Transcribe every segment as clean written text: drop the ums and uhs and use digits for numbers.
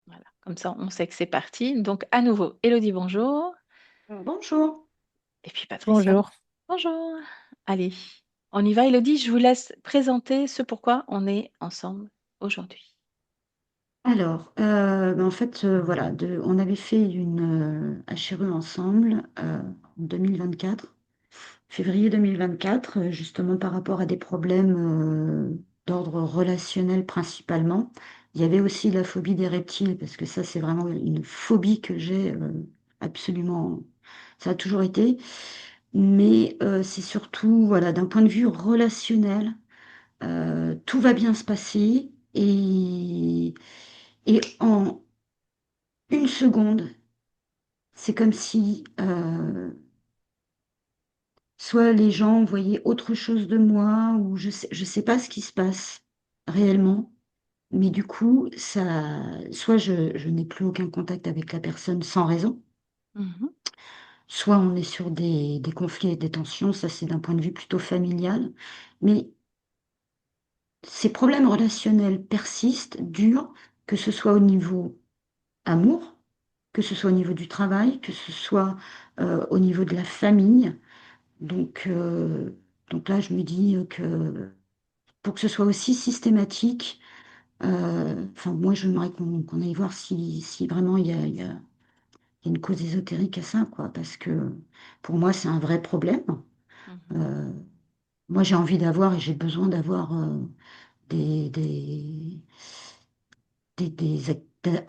Voilà, comme ça, on sait que c'est parti. Donc, à nouveau, Elodie, bonjour. Bonjour. Et puis Patricia, Bonjour. bonjour. Allez, on y va, Elodie. Je vous laisse présenter ce pourquoi on est ensemble aujourd'hui. Alors, en fait, voilà, on avait fait une HRE ensemble en 2024, février 2024, justement par rapport à des problèmes d'ordre relationnel principalement. Il y avait aussi la phobie des reptiles, parce que ça, c'est vraiment une phobie que j'ai absolument, ça a toujours été. Mais c'est surtout, voilà, d'un point de vue relationnel. Tout va bien se passer et en une seconde, c'est comme si soit les gens voyaient autre chose de moi ou je sais pas ce qui se passe réellement, mais du coup, soit je n'ai plus aucun contact avec la personne sans raison, Mhm, soit on est sur des conflits et des tensions, ça c'est d'un point de vue plutôt familial, mais ces problèmes relationnels persistent, durent, que ce soit au niveau amour, que ce soit au niveau du travail, que ce soit au niveau de la famille. Donc, euh, donc là, je me dis que pour que ce soit aussi systématique, enfin, moi, j'aimerais qu'on aille voir si vraiment il y a une cause ésotérique à ça, quoi, parce que pour moi, c'est un vrai problème. mhm, Euh, Moi, j'ai envie d'avoir et j'ai besoin d'avoir des, des, des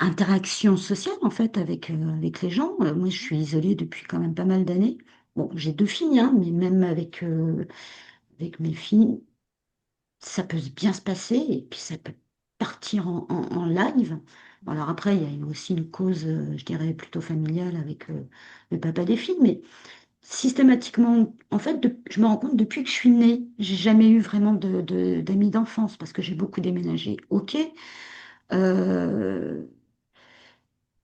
interactions sociales en fait avec les gens. Moi, je mhm, suis isolée depuis quand même pas mal d'années. Bon, j'ai deux filles, hein, mais même avec mes filles, ça peut bien se passer et puis ça peut partir en live. Bon, alors après, il y a aussi une cause, je dirais, plutôt familiale avec le papa des filles, mais systématiquement, en fait, je me rends compte depuis que je suis née, j'ai jamais eu vraiment d'amis d'enfance parce que j'ai beaucoup déménagé. Ok. Euh,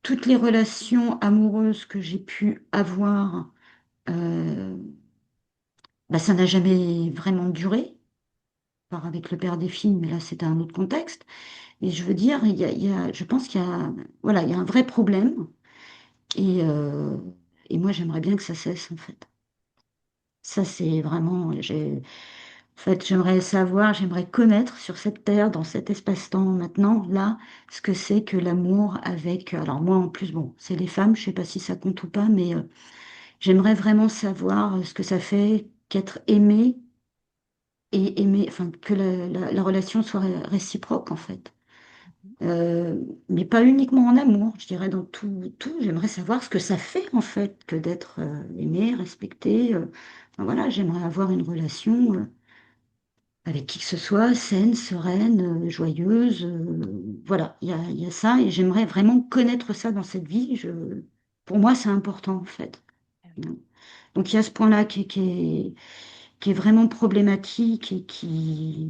Toutes les relations amoureuses que j'ai pu avoir, euh, bah, ça n'a jamais vraiment duré, part avec le père des filles, mais là c'était un autre contexte. Et je veux dire, je pense qu'il y a, voilà, il y a un vrai problème. Et, euh, et moi j'aimerais bien que ça cesse en fait. Ça c'est vraiment, en fait, j'aimerais savoir, j'aimerais connaître sur cette terre, dans cet espace-temps maintenant, là, ce que c'est que l'amour avec. Alors moi en plus, bon, c'est les femmes, je sais pas si ça compte ou pas, mais j'aimerais vraiment savoir ce que ça fait qu'être aimé et aimer, enfin que la relation soit réciproque en fait. mhm. Euh, mais pas uniquement en amour, je dirais dans tout. J'aimerais savoir ce que ça fait en fait que d'être aimé, respecté. Enfin, voilà, j'aimerais avoir une relation avec qui que ce soit, saine, sereine, joyeuse. Voilà, il y a ça et j'aimerais vraiment connaître ça dans cette vie. Pour moi, c'est important en fait. Ah oui. Donc il y a ce point-là qui est vraiment problématique et qui,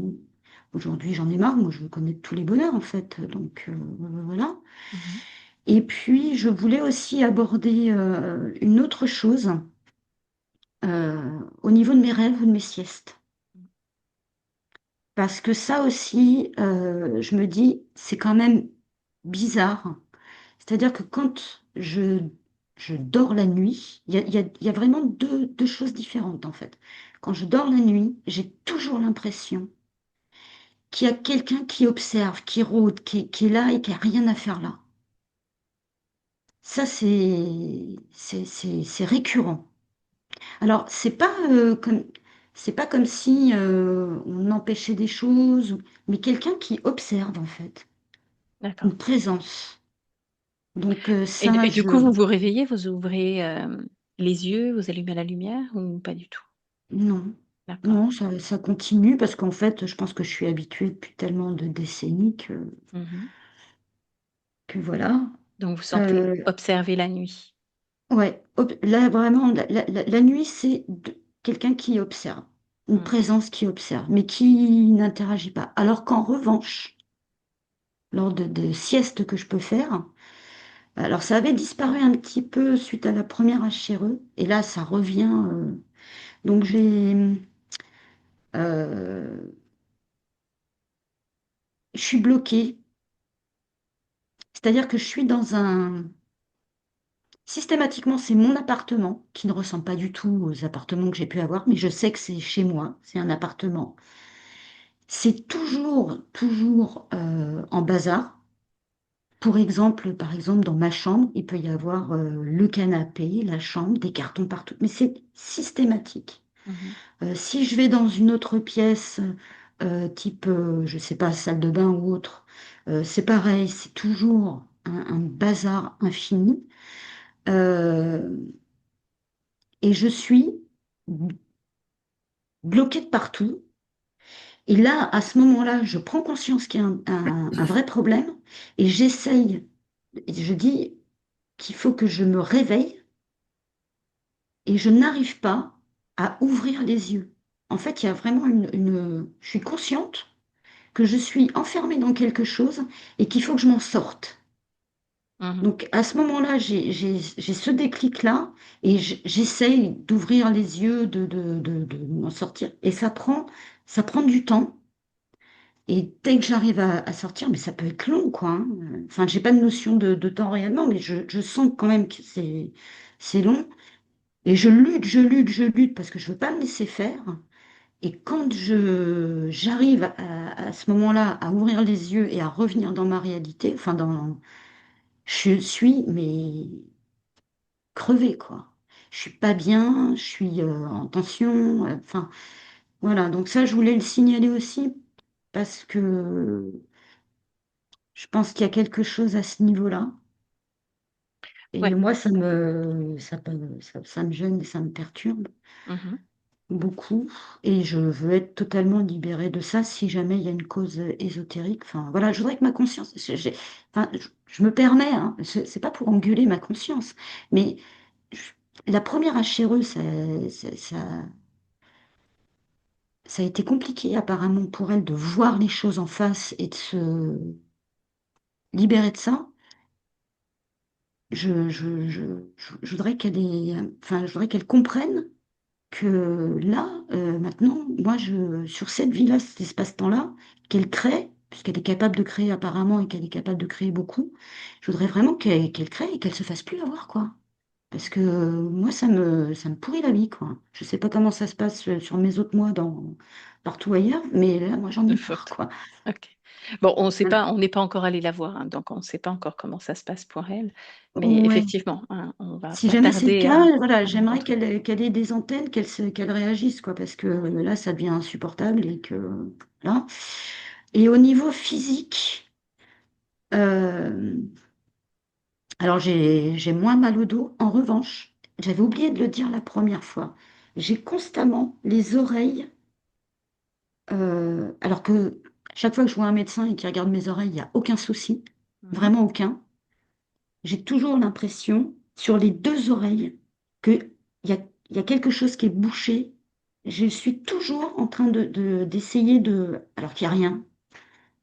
aujourd'hui, j'en ai marre. Moi, je veux connaître tous les bonheurs, en fait. Donc, voilà. Mhm, Et puis, je voulais aussi aborder une autre chose au niveau de mes rêves ou de mes siestes. Parce que ça aussi, je me dis, c'est quand même bizarre. C'est-à-dire que quand je dors la nuit, il y a vraiment deux choses différentes, en fait. Quand je dors la nuit, j'ai toujours l'impression qu'il y a quelqu'un qui observe, qui rôde, qui est là et qui a rien à faire là. Ça, c'est récurrent. Alors, c'est pas comme si on empêchait des choses, mais quelqu'un qui observe, en fait, d'accord. une présence. Donc, ça, Et du coup, vous vous réveillez, vous ouvrez les yeux, vous allumez la lumière ou pas du tout? non. D'accord. Non, ça continue parce qu'en fait, je pense que je suis habituée depuis tellement de décennies Mhm. que voilà. Donc, vous sentez Euh, observer la nuit. Ouais, là vraiment, la nuit, quelqu'un qui observe, une Mm. présence qui observe, mais qui n'interagit pas. Alors qu'en revanche, lors de siestes que je peux faire, alors ça avait disparu un petit peu suite à la première HRE, et là ça revient. Donc euh, je suis bloquée C'est-à-dire que je suis dans un... Systématiquement, c'est mon appartement qui ne ressemble pas du tout aux appartements que j'ai pu avoir, mais je sais que c'est chez moi, c'est un appartement. C'est toujours en bazar. Par exemple, dans ma chambre, il peut y avoir le canapé, la chambre, des cartons partout, mais c'est systématique. Mhm. Si je vais dans une autre pièce, type, je sais pas, salle de bain ou autre, c'est pareil, c'est toujours un bazar infini. Euh, et je suis bloquée de partout. Et là, à ce moment-là, je prends conscience qu'il y a un vrai problème et j'essaye, je dis qu'il faut que je me réveille et je n'arrive pas à ouvrir les yeux. En fait, il y a vraiment je suis consciente que je suis enfermée dans quelque chose et qu'il faut que je m'en sorte. Mhm. Donc à ce moment-là, j'ai ce déclic-là et j'essaye d'ouvrir les yeux, de m'en sortir. Et ça prend du temps. Et dès que j'arrive à sortir, mais ça peut être long, quoi, hein. Enfin, j'ai pas de notion de temps réellement, mais je sens quand même que c'est long. Et je lutte parce que je veux pas me laisser faire. Et quand j'arrive à ce moment-là à ouvrir les yeux et à revenir dans ma réalité, je suis mais crevée, quoi. Je suis pas bien, je suis en tension. Enfin, voilà. Donc ça, je voulais le signaler aussi parce que je pense qu'il y a quelque chose à ce niveau-là. Et Ouais. moi, ça me gêne et ça me perturbe Mhm. beaucoup. Et je veux être totalement libérée de ça si jamais il y a une cause ésotérique. Enfin, voilà, je voudrais que ma conscience. Enfin, je me permets, hein, c'est pas pour engueuler ma conscience, mais je- la première HRE, ça a été compliqué apparemment pour elle de voir les choses en face et de se libérer de ça. Je voudrais je voudrais qu'elle comprenne que là, maintenant, sur cette vie-là, cet espace-temps-là, qu'elle crée, puisqu'elle est capable de créer apparemment et qu'elle est capable de créer beaucoup, je voudrais vraiment qu'elle crée et qu'elle se fasse plus avoir, quoi. Parce que moi, ça me pourrit la vie, quoi. Je sais pas comment ça se passe sur mes autres mois partout ailleurs, mais là, moi, j'en De ai marre, faute. quoi. Ok. Bon, on sait Voilà. pas, on n'est pas encore allé la voir, hein, donc on ne sait pas encore comment ça se passe pour elle. Mais Ouais. effectivement, hein, on va Si pas jamais c'est le tarder cas, voilà, à la j'aimerais rencontrer. qu'elle ait des antennes, qu'elle réagisse, quoi, parce que là, ça devient insupportable et que là. Et au niveau physique, euh, alors j'ai moins mal au dos. En revanche, j'avais oublié de le dire la première fois, j'ai constamment les oreilles, alors que chaque fois que je vois un médecin et qu'il regarde mes oreilles, il n'y a aucun souci, Mhm. vraiment aucun. J'ai toujours l'impression, sur les deux oreilles, qu'il y a, il y a quelque chose qui est bouché. Je suis toujours en train d'essayer de... Alors qu'il n'y a rien.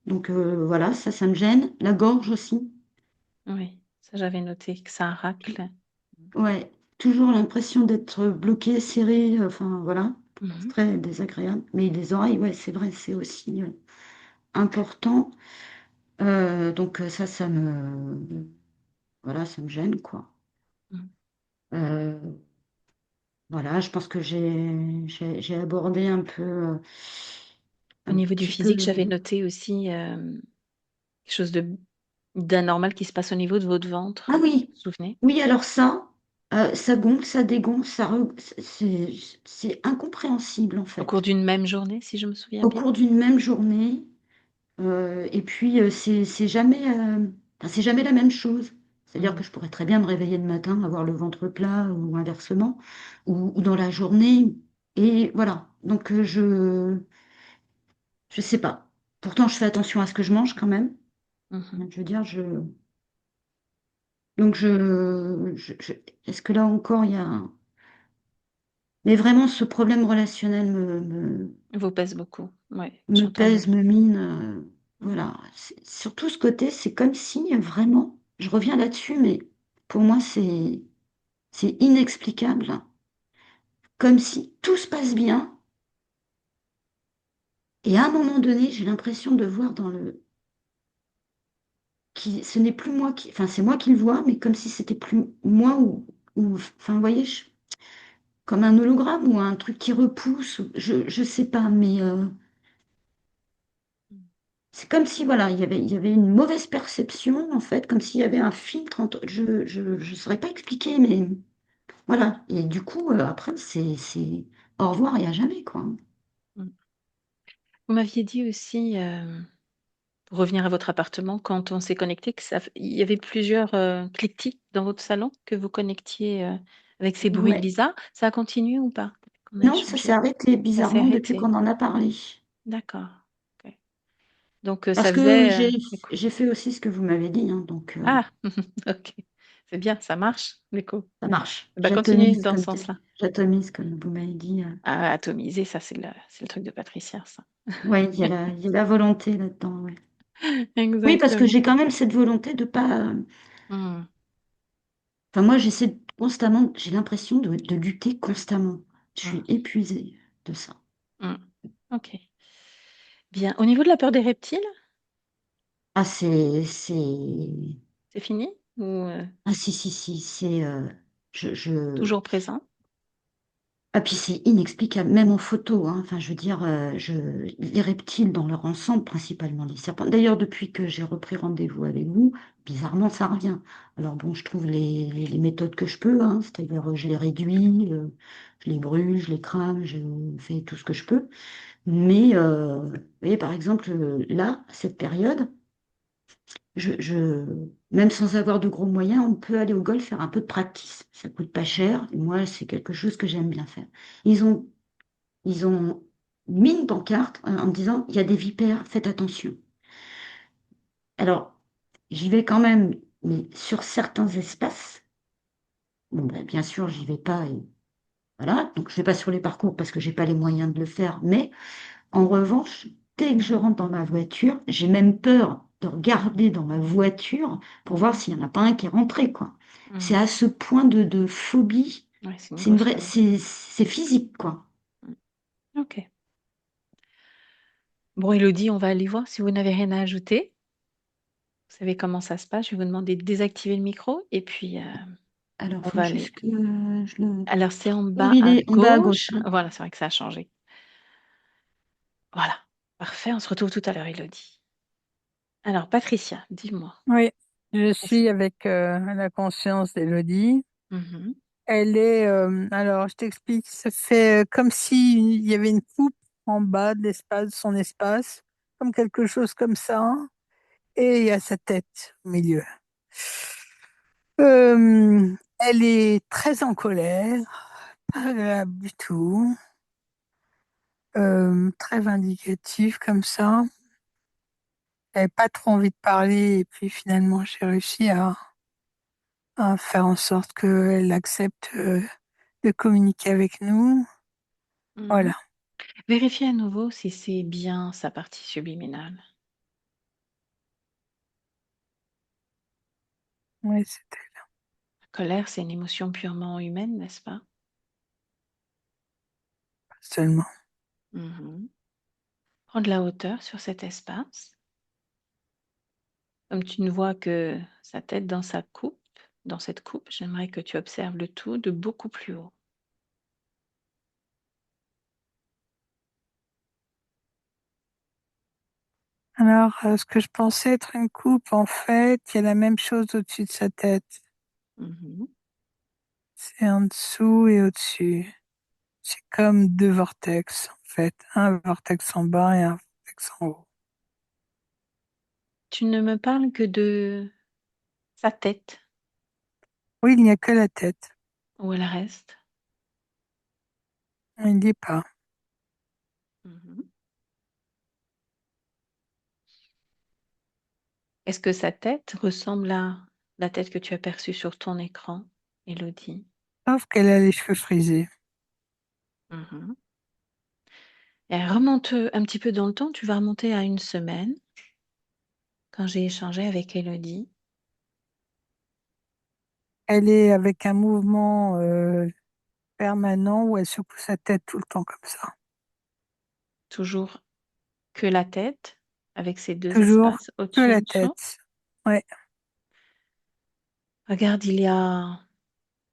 Donc voilà, ça me gêne. La gorge aussi. Oui, ça j'avais noté que ça racle. Ouais, toujours l'impression d'être bloqué, serré. Enfin voilà, c'est Mhm. très désagréable. Mais les oreilles, ouais, c'est vrai, c'est aussi important. Donc voilà, ça me gêne, quoi. Mhm. Euh, Voilà, je pense que j'ai abordé Au un niveau du petit peu physique, le... j'avais noté aussi quelque chose de d'anormal qui se passe au niveau de votre ventre. Ah Vous oui, vous souvenez? oui, alors ça gonfle, ça dégonfle, c'est incompréhensible en Au cours fait. d'une même journée, si je me souviens Au bien. cours d'une même journée, et puis c'est jamais la même chose. C'est-à-dire que Mhm. je pourrais très bien me réveiller le matin, avoir le ventre plat ou inversement, ou dans la journée. Et voilà, donc je sais pas. Pourtant, je fais attention à ce que je mange quand même. Mhm. Je veux dire, donc est-ce que là encore il y a mais vraiment ce problème relationnel Vous pèse beaucoup. Oui, me j'entends bien. pèse, me mine. Mhm. Voilà. Surtout ce côté, c'est comme si vraiment, je reviens là-dessus, mais pour moi c'est inexplicable. Comme si tout se passe bien et à un moment donné, j'ai l'impression de voir ce n'est plus moi qui, enfin, c'est moi qui le vois, mais comme si c'était plus moi enfin, vous voyez, comme un hologramme ou un truc qui repousse, je sais pas, mais c'est comme si, voilà, il y avait une mauvaise perception, en fait, comme s'il y avait un filtre je saurais pas expliquer, mais voilà. Et du coup, après, c'est au revoir et à jamais, quoi. Mmh. Vous m'aviez dit aussi, pour revenir à votre appartement, quand on s'est connecté, que il y avait plusieurs, cliquetis dans votre salon, que vous connectiez, avec ces bruits Ouais. bizarres. Ça a continué ou pas? Depuis qu'on a Non, ça s'est échangé? arrêté Ça s'est bizarrement depuis arrêté? qu'on en a parlé. D'accord. OK. Donc, Parce ça que faisait, écou j'ai fait aussi ce que vous m'avez dit, hein, donc ah! OK. C'est bien, ça marche, du coup. ça marche. Bah, continuez dans ce sens-là. J'atomise, comme vous m'avez dit. Ah, atomiser, ça, c'est le truc de Patricia, ça. Ouais, il y a la volonté là-dedans, ouais. Oui, parce que Exactement. j'ai quand même cette volonté de pas. Mmh. Enfin, moi, j'essaie constamment, j'ai l'impression de lutter constamment. Je suis Mmh. épuisée de ça. Mmh. OK. Bien. Au niveau de la peur des reptiles, Ah, c'est fini? Ou, ah, si, je. toujours présent? Ah, puis c'est inexplicable, même en photo, hein. Enfin, je veux dire, les reptiles dans leur ensemble, principalement les serpents. D'ailleurs, depuis que j'ai repris rendez-vous avec vous, bizarrement, ça revient. Alors bon, je trouve les méthodes que je peux, hein, c'est-à-dire je les réduis, je les brûle, je les crame, je fais tout ce que je peux. Mais, vous voyez, par exemple, là, à cette période, même sans avoir de gros moyens, on peut aller au golf faire un peu de practice. Ça coûte pas cher, et moi, c'est quelque chose que j'aime bien faire. Ils ont ils ont mis une pancarte en me disant, il y a des vipères, faites attention. Alors, j'y vais quand même, mais sur certains espaces, bon, ben, bien sûr, j'y vais pas, et voilà, donc je vais pas sur les parcours parce que j'ai pas les moyens de le faire, mais en revanche, dès que je rentre dans ma voiture, j'ai même peur de regarder dans ma voiture pour voir s'il n'y en a pas un qui est rentré, quoi. C'est Mmh. à ce point de phobie, Ouais, c'est une c'est une grosse vraie, phobie. c'est physique, quoi. Mmh. OK. Bon, Élodie, on va aller voir si vous n'avez rien à ajouter. Vous savez comment ça se passe. Je vais vous demander de désactiver le micro et puis, Alors, on faut va aller. juste que je le Alors, c'est en trouve, bas il à est en bas à gauche. gauche, hein. Voilà, c'est vrai que ça a changé. Voilà, parfait, on se retrouve tout à l'heure, Élodie. Alors Patricia, dis-moi, Ouais. Oui, je est-ce suis avec la conscience d'Élodie. mmh Elle est, alors je t'explique, ça fait comme s'il y avait une coupe en bas de l'espace, de son espace, comme quelque chose comme ça, hein, et il y a sa tête au milieu. Elle est très en colère, pas agréable du tout, très vindicative comme ça. Elle n'avait pas trop envie de parler, et puis finalement j'ai réussi à faire en sorte qu'elle accepte de communiquer avec nous. mh. Voilà. Vérifiez à nouveau si c'est bien sa partie subliminale. Oui, c'était La colère, c'est une émotion purement humaine, n'est-ce pas? seulement. Mmh. Prends de la hauteur sur cet espace. Comme tu ne vois que sa tête dans cette coupe, j'aimerais que tu observes le tout de beaucoup plus haut. Alors, ce que je pensais être une coupe, en fait, il y a la même chose au-dessus de sa tête. Mmh. C'est en dessous et au-dessus. C'est comme deux vortex, en fait. Un vortex en bas et un vortex en haut. Tu ne me parles que de sa tête. Oui, il n'y a que la tête. Où elle reste? Il n'y est pas. Mmh. Est-ce que sa tête ressemble à la tête que tu as perçue sur ton écran, Élodie? Sauf qu'elle a les cheveux frisés. Mmh. Et remonte, un petit peu dans le temps, tu vas remonter à une semaine, quand j'ai échangé avec Élodie. Elle est avec un mouvement permanent où elle secoue sa tête tout le temps comme ça. Toujours que la tête, avec ces 2 Toujours espaces que au-dessus et en la dessous? tête. Ouais. Regarde, il y a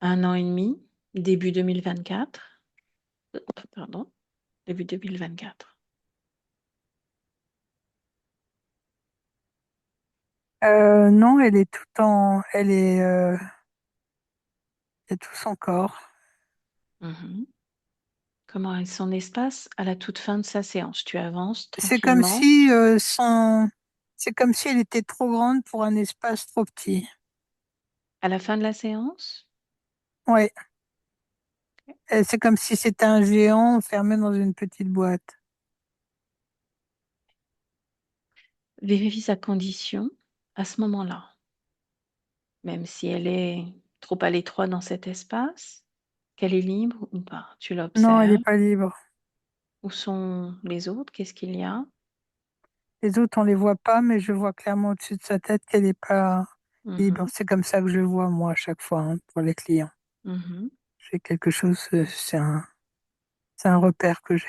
1 an et demi, début 2024, pardon, début 2024. Non, elle est tout en, elle est, il y a tout son corps. Mhm. Comment est son espace à la toute fin de sa séance? Tu avances C'est comme tranquillement. si c'est comme si elle était trop grande pour un espace trop petit. À la fin de la séance, Ouais. Et c'est comme si c'était un géant enfermé dans une petite boîte. vérifie sa condition à ce moment-là, même si elle est trop à l'étroit dans cet espace, qu'elle est libre ou pas. Tu Non, elle n'est l'observes. pas libre. Où sont les autres? Qu'est-ce qu'il y a? Les autres, on les voit pas, mais je vois clairement au-dessus de sa tête qu'elle n'est pas libre. Mhm, C'est comme ça que je le vois, moi, à chaque fois, hein, pour les clients. mhm. J'ai quelque chose, c'est un repère que j'ai.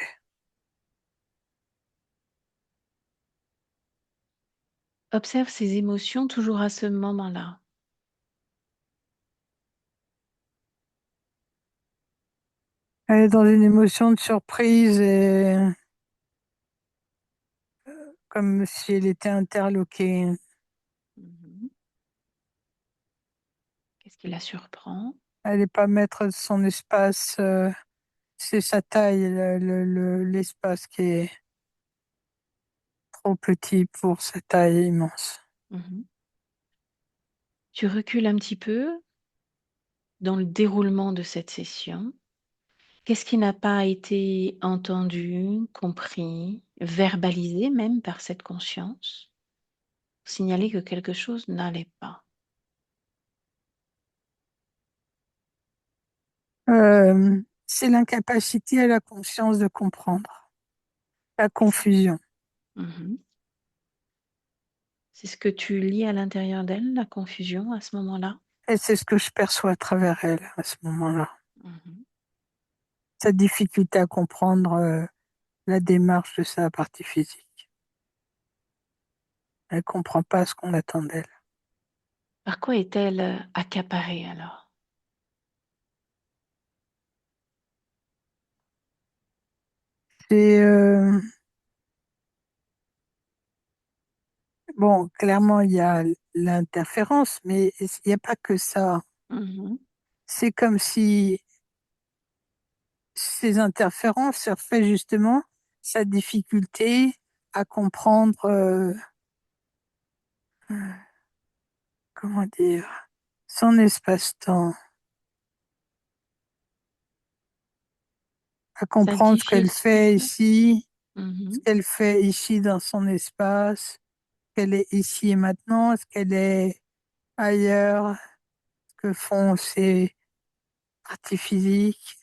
Observe ses émotions toujours à ce moment-là. Elle est dans une émotion de surprise et comme si elle était interloquée. Mhm. Qu'est-ce qui la surprend? Elle n'est pas maître de son espace. C'est sa taille, l'espace qui est trop petit pour sa taille immense. Mhm. Tu recules un petit peu dans le déroulement de cette session. Qu'est-ce qui n'a pas été entendu, compris, verbalisé même par cette conscience? Signaler que quelque chose n'allait pas. C'est l'incapacité à la conscience de comprendre, la Est-ce- confusion. Mhm. C'est ce que tu lis à l'intérieur d'elle, la confusion à ce moment-là? Et c'est ce que je perçois à travers elle à ce moment-là. Mhm. Sa difficulté à comprendre la démarche de sa partie physique. Elle comprend pas ce qu'on attend d'elle. Par quoi est-elle accaparée alors? C'est bon, clairement il y a l'interférence, mais il n'y a pas que ça. Mhm. C'est comme si ces interférences surfaient justement sa difficulté à comprendre, comment dire, son espace-temps, à Sa comprendre ce qu'elle fait difficulté. ici, ce Mhm. qu'elle fait ici dans son espace, qu'elle est ici et maintenant, est-ce qu'elle est ailleurs, ce que font ses parties physiques.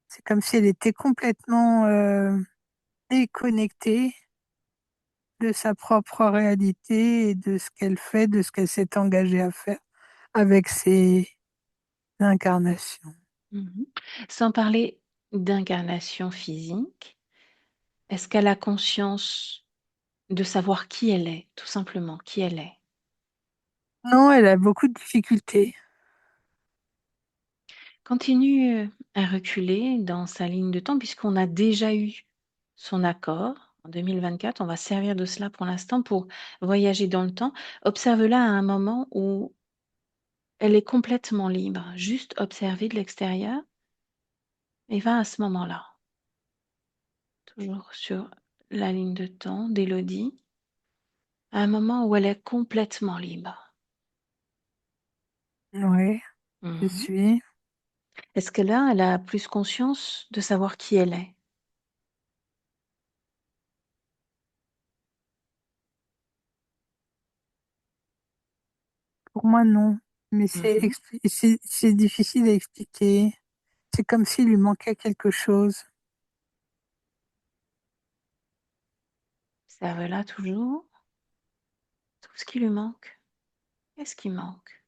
C'est comme si elle était complètement déconnectée de sa propre réalité et de ce qu'elle fait, de ce qu'elle s'est engagée à faire avec ses incarnations. Mhm. Sans parler d'incarnation physique, est-ce qu'elle a conscience de savoir qui elle est, tout simplement, qui elle est? Non, elle a beaucoup de difficultés. Continue à reculer dans sa ligne de temps puisqu'on a déjà eu son accord en 2024. On va servir de cela pour l'instant pour voyager dans le temps. Observe-la à un moment où elle est complètement libre, juste observer de l'extérieur et va à ce moment-là, toujours sur la ligne de temps d'Élodie, à un moment où elle est complètement libre. Oui, je Mhm. suis. Est-ce que là, elle a plus conscience de savoir qui elle est? Pour moi, non. Mais Mhm. c'est difficile à expliquer. C'est comme s'il lui manquait quelque chose. Observe-la toujours, tout ce qui lui manque. Qu'est-ce qui manque?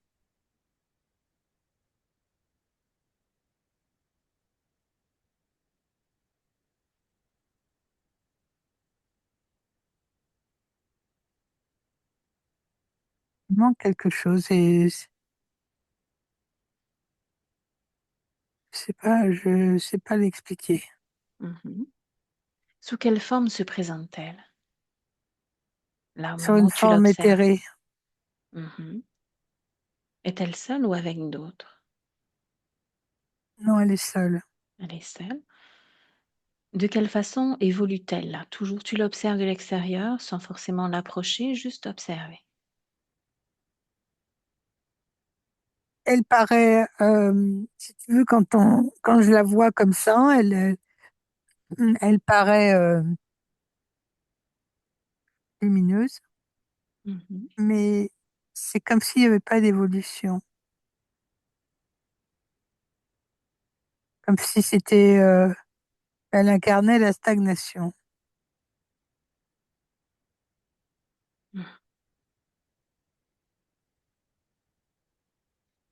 Il manque quelque chose et je sais pas l'expliquer. Mhm. Sous quelle forme se présente-t-elle, là, au Sur moment une où tu forme l'observes? éthérée. Mhm. Est-elle seule ou avec d'autres? Non, elle est seule. Elle est seule. De quelle façon évolue-t-elle là? Toujours tu l'observes de l'extérieur sans forcément l'approcher, juste observer. Elle paraît, si tu veux, quand je la vois comme ça, elle paraît lumineuse, Mhm. mais c'est comme s'il n'y avait pas d'évolution. Comme si elle incarnait la stagnation. Mhm.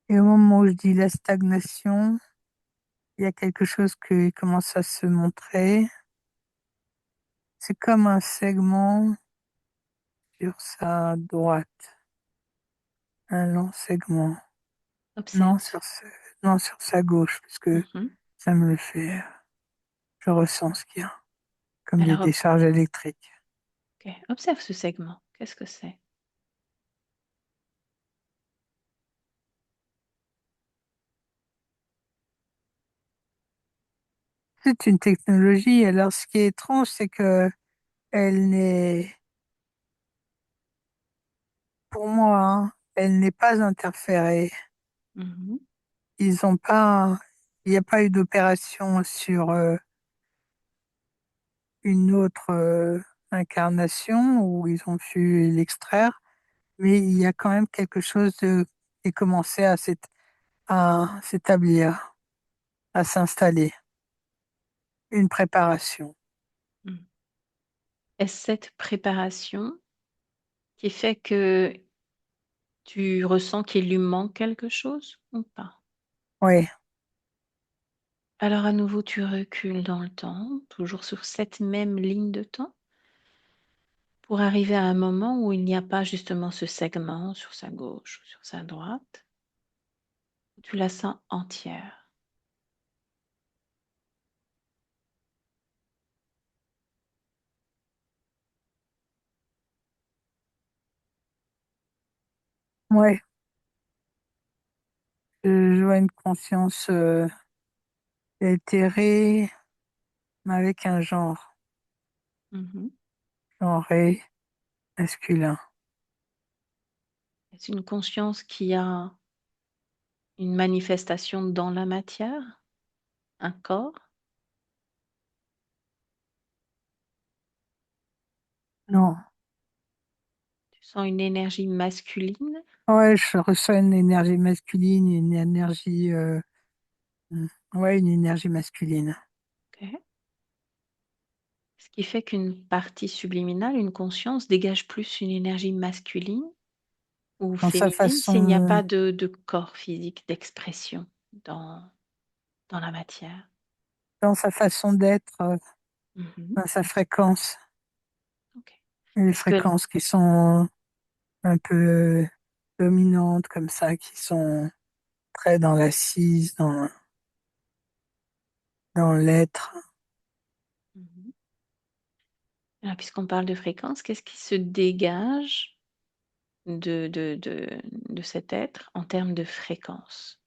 Et au moment où je dis la stagnation, il y a quelque chose qui commence à se montrer. C'est comme un segment sur sa droite, un long segment. Non, Observe. non, sur sa gauche, parce que Mhm. ça me le fait. Je ressens ce qu'il y a, comme des Alors, décharges électriques. ok, observe ce segment. Qu'est-ce que c'est? C'est une technologie. Alors, ce qui est étrange, c'est que elle n'est, pour moi, hein, elle n'est pas interférée. Mhm. Ils ont pas, il n'y a pas eu d'opération sur une autre incarnation où ils ont pu l'extraire, mais il y a quand même quelque chose qui est commencé à s'établir, à s'installer, une préparation. Mhm. Est-ce cette préparation qui fait que tu ressens qu'il lui manque quelque chose ou pas? Oui, Alors à nouveau, tu recules dans le temps, toujours sur cette même ligne de temps, pour arriver à un moment où il n'y a pas justement ce segment sur sa gauche ou sur sa droite, où tu la sens entière. oui. Je vois une conscience éthérée, mais avec un Mhm. genré, masculin. Est-ce une conscience qui a une manifestation dans la matière, un corps? Non, Tu sens une énergie masculine? ouais, je ressens une énergie masculine, une énergie, ouais, une énergie masculine. Ok. Ce qui fait qu'une partie subliminale, une conscience, dégage plus une énergie masculine ou Dans sa féminine s'il n'y a façon, pas de corps physique, d'expression dans, dans la matière. dans sa façon d'être, Mhm. dans sa fréquence, Ok. les Est-ce que fréquences qui sont un peu dominantes comme ça, qui sont très dans l'assise, dans l'être. Mhm. Alors, puisqu'on parle de fréquence, qu'est-ce qui se dégage de cet être en termes de fréquence?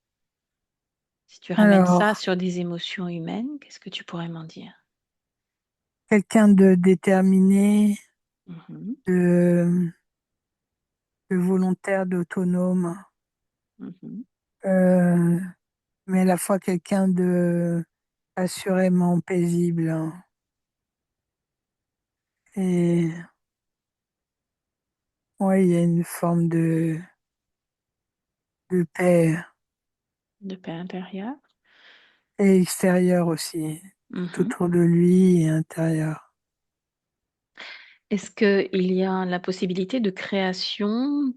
Si tu ramènes ça Alors, sur des émotions humaines, qu'est-ce que tu pourrais m'en dire? quelqu'un de déterminé, Mhm. de, de volontaire, d'autonome, Mhm. euh, mais à la fois quelqu'un de assurément paisible, hein. Et ouais, il y a une forme de paix De paix intérieure. et extérieure aussi, tout Mhm. autour de lui et intérieur. Est-ce qu'il y a la possibilité de création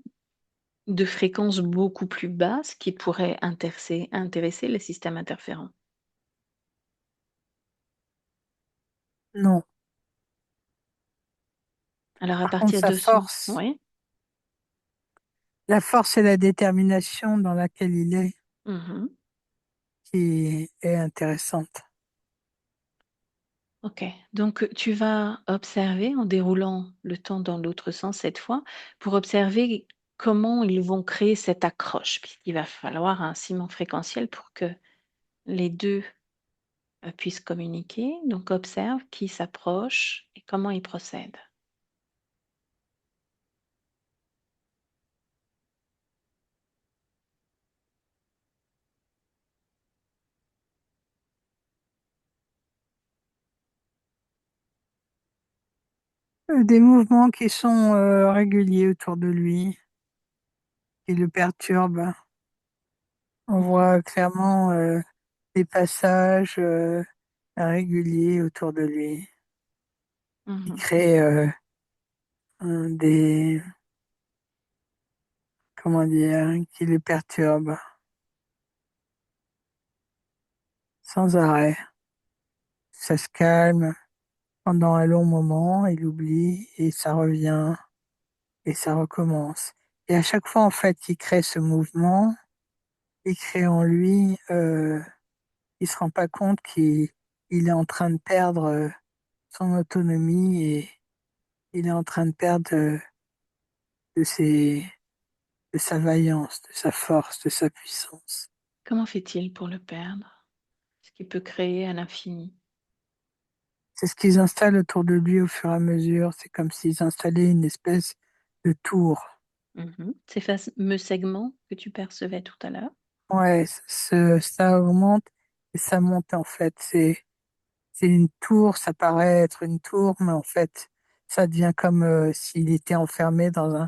de fréquences beaucoup plus basses qui pourraient intéresser les systèmes interférents? Non. Alors à Par contre, partir sa de son force, oui? la force et la détermination dans laquelle il est Mhm. qui est intéressante. Ok, donc tu vas observer en déroulant le temps dans l'autre sens cette fois pour observer comment ils vont créer cette accroche, puisqu'il va falloir un ciment fréquentiel pour que les deux puissent communiquer. Donc observe qui s'approche et comment ils procèdent. Des mouvements qui sont réguliers autour de lui, qui le perturbent. On Mhm, voit clairement des passages réguliers autour de lui qui mhm. créent des, comment dire, qui le perturbent sans arrêt. Ça se calme pendant un long moment, il oublie et ça revient et ça recommence. Et à chaque fois, en fait, qu'il crée ce mouvement, il crée en lui, il se rend pas compte qu'il est en train de perdre son autonomie et il est en train de perdre de ses, de sa vaillance, de sa force, de sa puissance. Comment fait-il pour le perdre? Ce qui peut créer à l'infini. C'est ce qu'ils installent autour de lui au fur et à mesure. C'est comme s'ils installaient une espèce de tour. Mhm. Ces fameux segments que tu percevais tout à l'heure. Ouais, ça augmente et ça monte en fait. C'est une tour, ça paraît être une tour, mais en fait, ça devient comme s'il était enfermé dans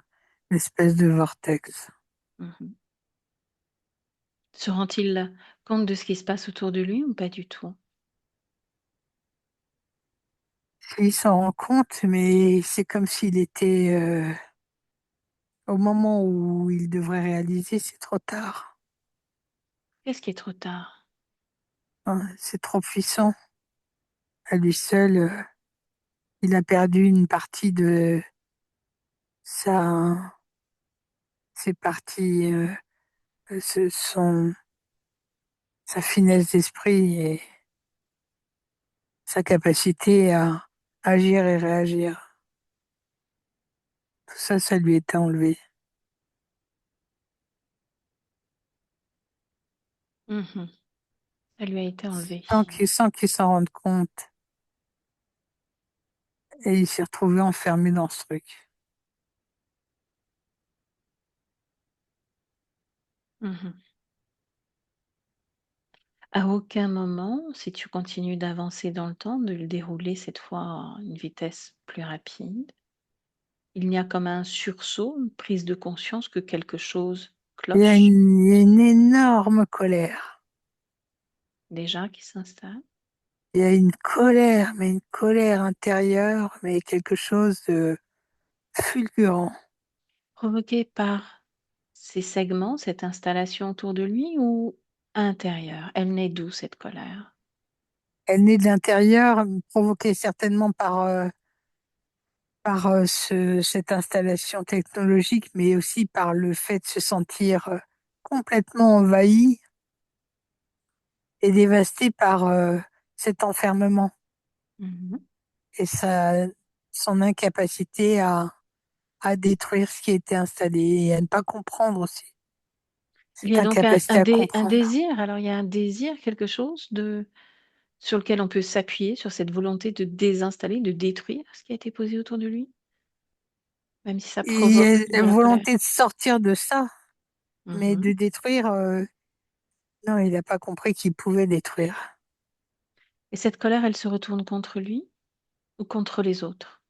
une espèce de vortex. Mhm. Se rend-il compte de ce qui se passe autour de lui ou pas du tout? Il s'en rend compte, mais c'est comme s'il était au moment où il devrait réaliser, c'est trop tard. Qu'est-ce qui est trop tard? Hein, c'est trop puissant. À lui seul, il a perdu une partie de sa, ses parties, sa finesse d'esprit et sa capacité à agir et réagir. Tout ça, ça lui était enlevé. Mhm. Ça lui a été enlevé. Sans qu'il s'en rende compte. Et il s'est retrouvé enfermé dans ce truc. Mhm. À aucun moment, si tu continues d'avancer dans le temps, de le dérouler cette fois à une vitesse plus rapide, il n'y a comme un sursaut, une prise de conscience que quelque chose cloche Il y a une énorme colère. déjà qui s'installe, Il y a une colère, mais une colère intérieure, mais quelque chose de fulgurant. provoquée par ces segments, cette installation autour de lui ou intérieure. Elle naît d'où cette colère? Elle naît de l'intérieur, provoquée certainement par cette installation technologique, mais aussi par le fait de se sentir complètement envahi et dévasté par cet enfermement Mhm. et son incapacité à détruire ce qui a été installé et à ne pas comprendre aussi. Il y Cette a donc incapacité à un comprendre. désir. Alors il y a un désir, quelque chose de sur lequel on peut s'appuyer, sur cette volonté de désinstaller, de détruire ce qui a été posé autour de lui, même si ça Et il y provoque a la de la colère. volonté de sortir de ça, mais de Mhm. détruire, non, il n'a pas compris qu'il pouvait détruire. Et cette colère, elle se retourne contre lui ou contre les autres?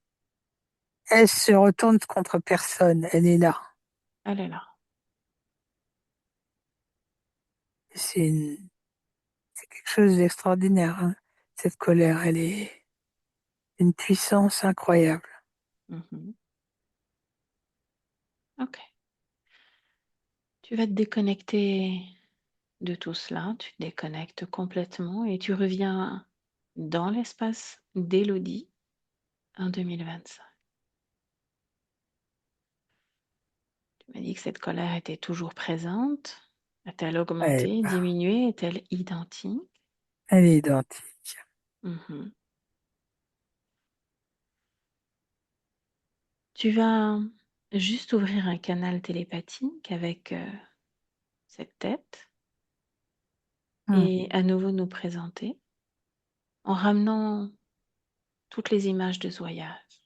Elle se retourne contre personne, elle est là. Elle est là. C'est c'est quelque chose d'extraordinaire, hein. Cette colère, elle est une puissance incroyable. Mhm. Ok. Tu vas te déconnecter de tout cela, tu te déconnectes complètement et tu reviens dans l'espace d'Élodie en 2025. Tu m'as dit que cette colère était toujours présente. A-t-elle Elle, augmenté, diminué? Est-elle identique? elle est identique. Mhm. Tu vas juste ouvrir un canal télépathique avec cette tête Hmm. et à nouveau nous présenter en ramenant toutes les images de ce voyage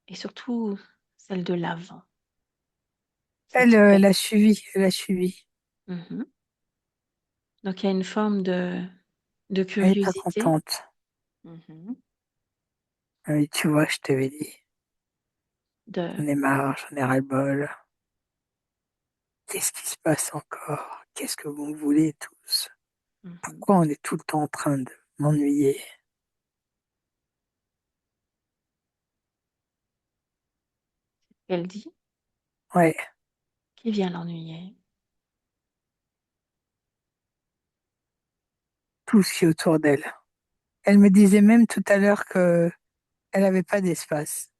et surtout celle de l'avant, cette Elle, fête. elle a suivi, elle a suivi. Mhm. Donc il y a une forme de Elle est pas curiosité. contente. Mhm. Oui, tu vois, je t'avais dit. De, J'en ai marre, j'en ai ras-le-bol. Qu'est-ce qui se passe encore? Qu'est-ce que vous me voulez tous? mhm. Pourquoi on est tout le temps en train de m'ennuyer? Elle dit, Ouais, qui vient l'ennuyer? tout ce qui est autour d'elle. Elle me disait même tout à l'heure que elle n'avait pas d'espace,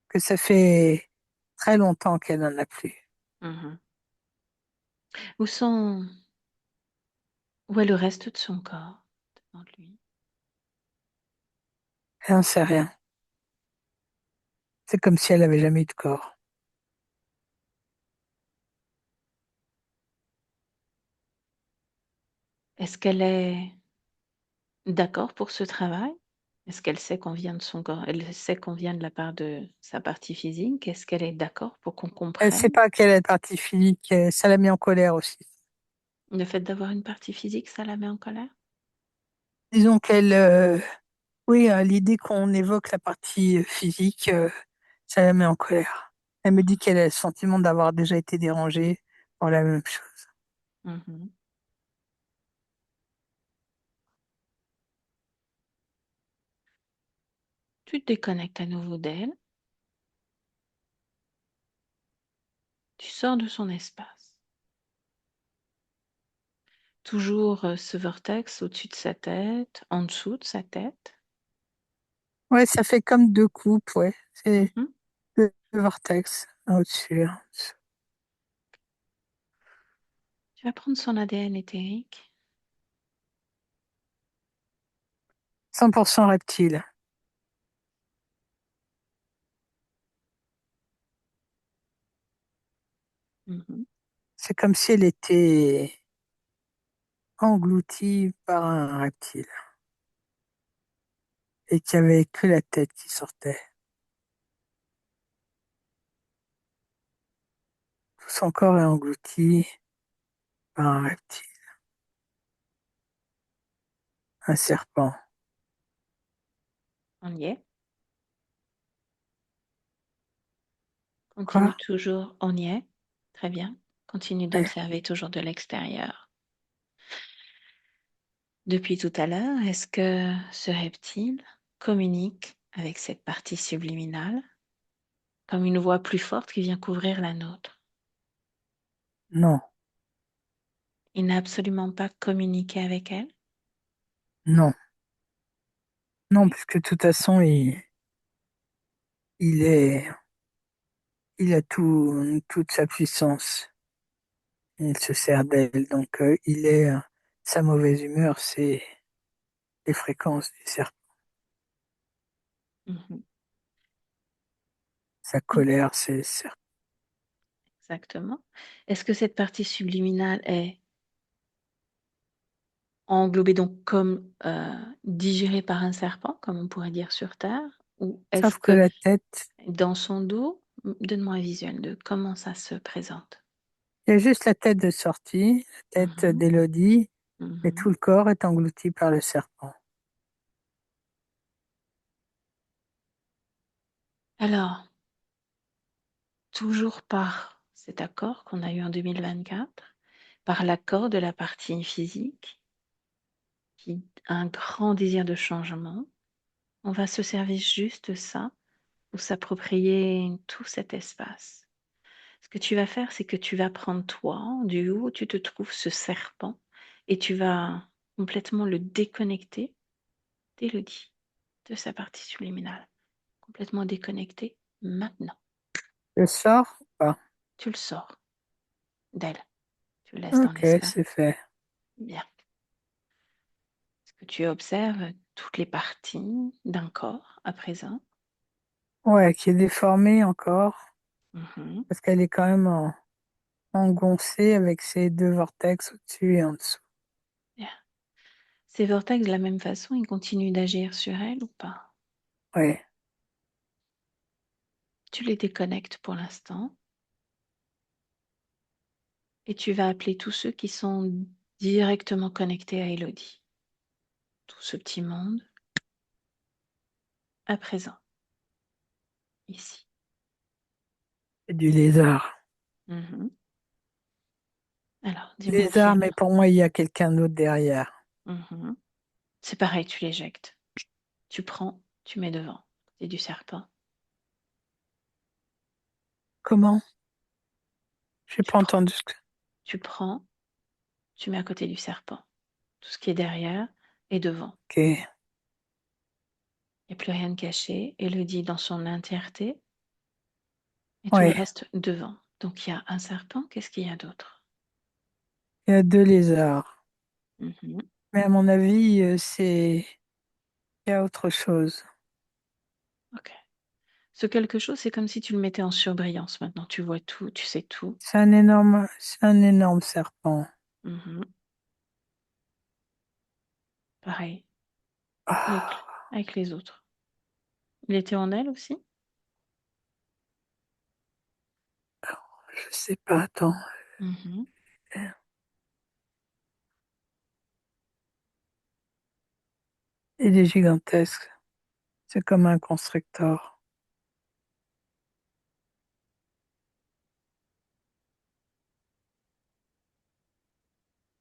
que ça fait très longtemps qu'elle n'en a plus. Mhm. Où sont, où est le reste de son corps devant lui? Elle n'en sait rien. C'est comme si elle avait jamais eu de corps. Est-ce qu'elle est d'accord pour ce travail? Est-ce qu'elle sait qu'on vient de son corps? Elle sait qu'on vient de la part de sa partie physique? Est-ce qu'elle est d'accord pour qu'on Elle sait comprenne? pas quelle est la partie physique, ça l'a mis en colère aussi. Le fait d'avoir une partie physique, ça la met en colère? Disons qu'elle, oui, l'idée qu'on évoque la partie physique, ça la met en colère. Elle me dit qu'elle a le sentiment d'avoir déjà été dérangée par la même chose. Mhm. Tu te déconnectes à nouveau d'elle, tu sors de son espace. Toujours ce vortex au-dessus de sa tête, en dessous de sa tête. Ouais, ça fait comme deux coupes, ouais. C'est Mhm. deux vortex, un au-dessus, un en dessous. Tu vas prendre son ADN éthérique. 100% reptile. Mhm. C'est comme si elle était engloutie par un reptile et qu'il n'y avait que la tête qui sortait. Tout son corps est englouti par un reptile, un serpent. On y est. Quoi? Continue toujours, on y est. Très bien. Continue Ouais. d'observer toujours de l'extérieur. Depuis tout à l'heure, est-ce que ce reptile communique avec cette partie subliminale comme une voix plus forte qui vient couvrir la nôtre? Non, Il n'a absolument pas communiqué avec elle? non, non, puisque de toute façon, il est, il a toute sa puissance. Il se sert d'elle. Donc, sa mauvaise humeur, c'est les fréquences du serpent. Mhm. Sa colère, c'est le serpent. Exactement. Est-ce que cette partie subliminale est englobée donc comme digérée par un serpent, comme on pourrait dire sur Terre? Ou est-ce Sauf que que la tête, dans son dos, donne-moi un visuel de comment ça se présente. il y a juste la tête de sortie, la tête Mhm, d'Élodie, et mhm. tout le corps est englouti par le serpent. Alors, toujours par cet accord qu'on a eu en 2024, par l'accord de la partie physique, qui a un grand désir de changement, on va se servir juste de ça pour s'approprier tout cet espace. Ce que tu vas faire, c'est que tu vas prendre toi, du haut où tu te trouves, ce serpent, et tu vas complètement le déconnecter d'Élodie. de sa partie subliminale, complètement déconnecté maintenant. Je sors ou pas? Tu le sors d'elle, tu le laisses dans Ok, l'espace. c'est fait. Bien. Est-ce que tu observes toutes les parties d'un corps à présent? Ouais, qui est déformée encore, Mhm. parce qu'elle est quand même engoncée avec ses deux vortex au-dessus et en dessous. Bien. Ces vortex, de la même façon, ils continuent d'agir sur elle ou pas? Ouais, Tu les déconnectes pour l'instant et tu vas appeler tous ceux qui sont directement connectés à Elodie. Tout ce petit monde, à présent, ici. c'est du lézard. Mhm. Alors, dis-moi qui Lézard, a. mais pour moi, il y a quelqu'un d'autre derrière. Mhm. C'est pareil, tu l'éjectes. Tu prends, tu mets devant. C'est du serpent. Comment? J'ai Tu pas prends, entendu ce que... tu prends, tu mets à côté du serpent. Tout ce qui est derrière et devant. Ok, Il n'y a plus rien de caché. Elodie dans son entièreté et tout le ouais, reste devant. Donc il y a un serpent, qu'est-ce qu'il y a d'autre? il y a deux lézards. Mhm. Mais à mon avis, il y a autre chose. Ok. Ce quelque chose, c'est comme si tu le mettais en surbrillance maintenant. Tu vois tout, tu sais tout. C'est un énorme serpent. Mhm. Pareil, avec, Ah, avec les autres. Il était en elle aussi? je sais pas, attends. Mhm. Il est gigantesque. C'est comme un constructeur.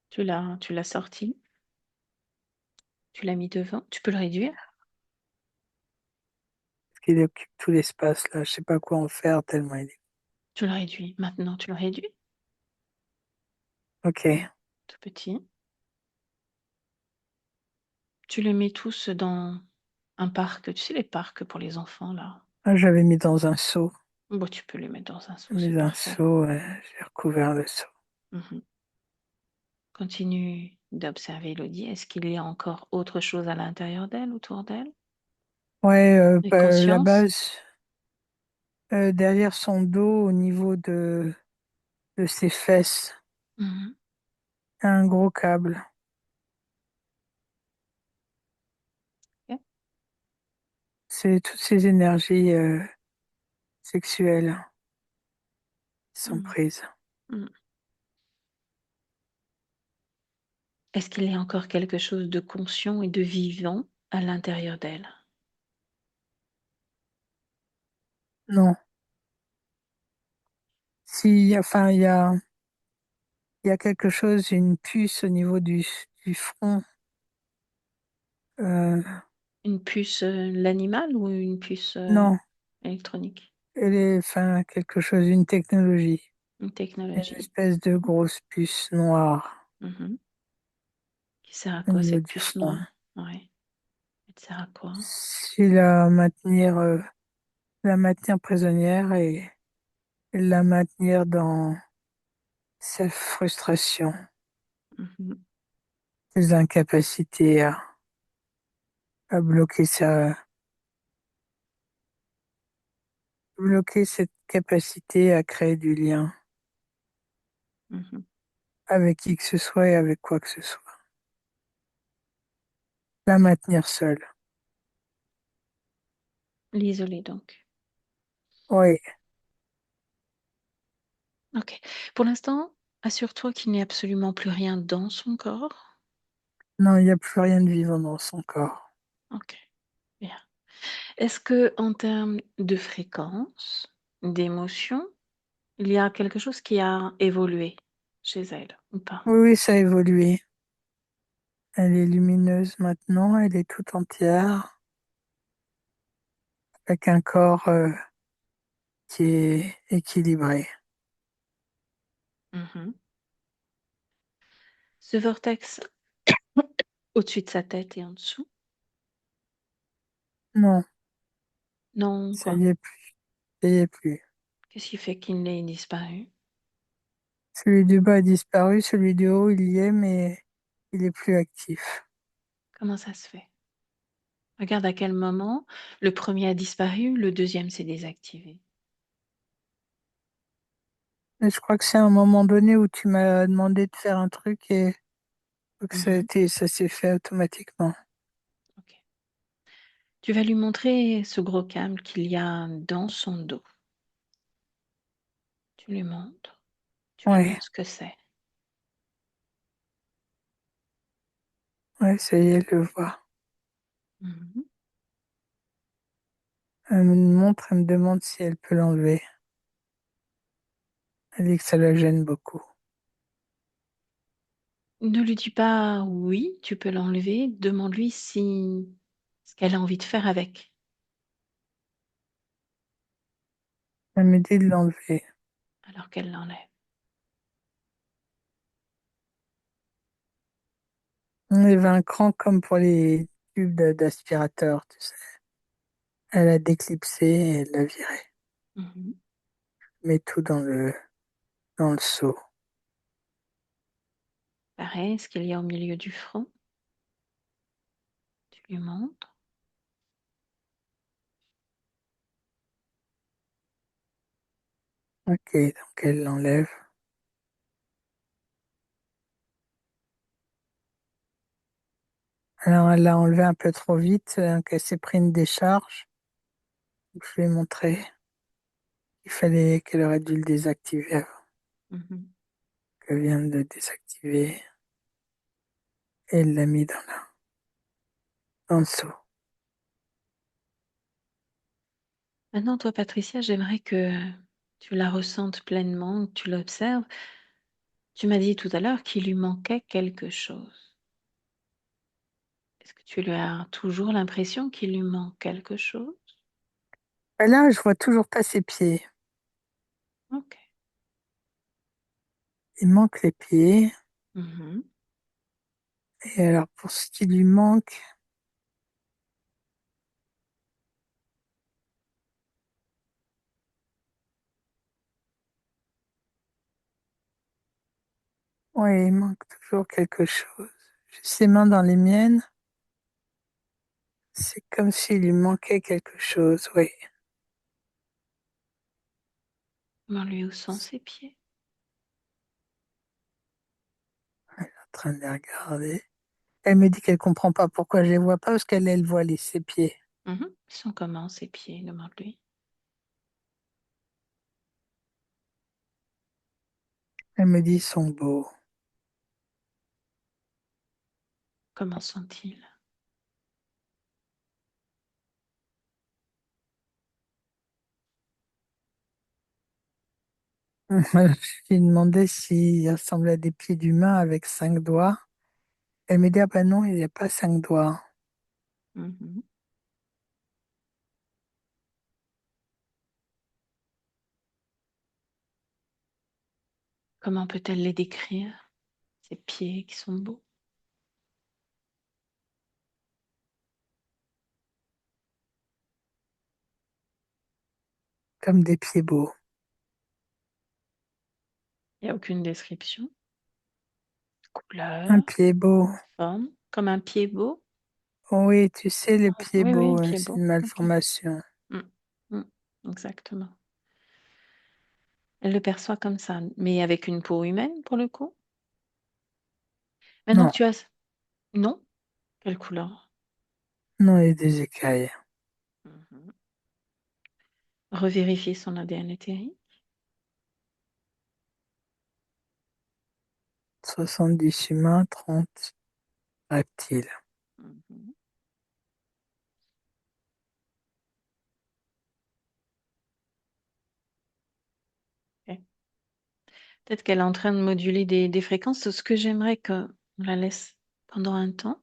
Tu l'as sorti, tu l'as mis devant. Tu peux le réduire. Parce qu'il occupe tout l'espace là. Je sais pas quoi en faire tellement il est. Tu le réduis. Maintenant, tu le réduis. Ok. Tout petit. Tu les mets tous dans un parc. Tu sais, les parcs pour les enfants, là. Ah, j'avais mis dans un seau. Bon, tu peux les mettre dans un seau, J'ai c'est mis un parfait. seau, j'ai recouvert le seau. Mhm. Continue d'observer Elodie. Est-ce qu'il y a encore autre chose à l'intérieur d'elle, autour d'elle? Ouais, Une la conscience? base, derrière son dos, au niveau de ses fesses, Mhm. un gros câble. Ok. C'est toutes ces énergies sexuelles qui sont Mhm. prises. Mhm. Est-ce qu'il y a encore quelque chose de conscient et de vivant à l'intérieur d'elle? Non. Si, enfin, il y a quelque chose, une puce au niveau du front. Euh, Une puce, l'animal ou une puce non, électronique? elle est, enfin, quelque chose, une technologie. Une Une technologie. espèce de grosse puce noire Mhm. Qui sert à au quoi niveau cette du puce front. noire? Ouais. Elle sert à quoi? Si la maintenir prisonnière et la maintenir dans sa frustration, Mhm. ses incapacités à bloquer cette capacité à créer du lien Mhm. avec qui que ce soit et avec quoi que ce soit. La maintenir seule. L'isoler donc. Oui, Ok. Pour l'instant, assure-toi qu'il n'y a absolument plus rien dans son corps. non, il n'y a plus rien de vivant dans son corps. Ok. Bien. Est-ce que en termes de fréquence, d'émotion, il y a quelque chose qui a évolué chez elle ou pas? Oui, oui, ça a évolué. Elle est lumineuse maintenant, elle est toute entière, avec un corps qui est équilibré. Mhm. Ce vortex au-dessus de sa tête et en dessous, Non, Non, ça quoi. y est plus. Ça y est plus. Qu'est-ce qui fait qu'il ait disparu? Celui du bas a disparu, celui du haut, il y est, mais il est plus actif. Comment ça se fait? Regarde à quel moment le premier a disparu, le deuxième s'est désactivé. Mais je crois que c'est à un moment donné où tu m'as demandé de faire un truc et que Mhm, ça s'est fait automatiquement. ok. Tu vas lui montrer ce gros câble qu'il y a dans son dos. Tu lui montres. Tu lui Ouais, montres ce que c'est. ouais, ça y est, elle le voit. Mhm. Elle me montre, elle me demande si elle peut l'enlever. Elle dit que ça la gêne beaucoup. Ne lui dis pas oui, tu peux l'enlever. Demande-lui si ce qu'elle a envie de faire avec, Elle me dit de l'enlever. alors qu'elle l'enlève. On avait un cran comme pour les tubes d'aspirateur, tu sais. Elle a déclipsé et elle l'a viré. Mhm. Met tout dans le seau. Pareil, ce qu'il y a au milieu du front, tu lui montres. Ok, donc elle l'enlève. Alors elle l'a enlevé un peu trop vite, qu'elle s'est pris une décharge. Je lui ai montré qu'il fallait qu'elle aurait dû le désactiver avant. Mhm. Qu'elle vient de le désactiver. Et elle l'a mis dans le seau. Maintenant, toi, Patricia, j'aimerais que tu la ressentes pleinement, que tu l'observes. Tu m'as dit tout à l'heure qu'il lui manquait quelque chose. Est-ce que tu lui as toujours l'impression qu'il lui manque quelque chose? Et là, je vois toujours pas ses pieds. Ok. Il manque les pieds. Mhm. Et alors, pour ce qui lui manque, ouais, il manque toujours quelque chose. J'ai ses mains dans les miennes. C'est comme s'il lui manquait quelque chose, oui. Comment lui où sont ses pieds? Elle est en train de les regarder. Elle me dit qu'elle comprend pas pourquoi je les vois pas, parce qu'elle, elle voit ses pieds. Mhm. Ils sont comment ses pieds? Demande-lui. Elle me dit, ils sont beaux. Comment sont-ils? Je lui ai demandé s'ils ressemblaient à des pieds d'humain avec 5 doigts. Elle me dit, ah ben non, il n'y a pas 5 doigts. Mhm. Comment peut-elle les décrire? Ces pieds qui sont beaux. Comme des pieds beaux. Il n'y a aucune description. Un Couleur, pied beau. forme, comme un pied beau. Oui, tu sais, les pieds Oui, oui, beaux, pied c'est beau. une Ok. malformation. Mm. Mm. Exactement. Elle le perçoit comme ça, mais avec une peau humaine pour le coup. Maintenant Non, que tu as... Non? Quelle couleur? non, il y a des écailles. Mhm. Revérifier son ADN éthérique. 70 humains, 30 reptiles. Mhm. Ok. Peut-être qu'elle est en train de moduler des fréquences. Ce que j'aimerais qu'on la laisse pendant un temps,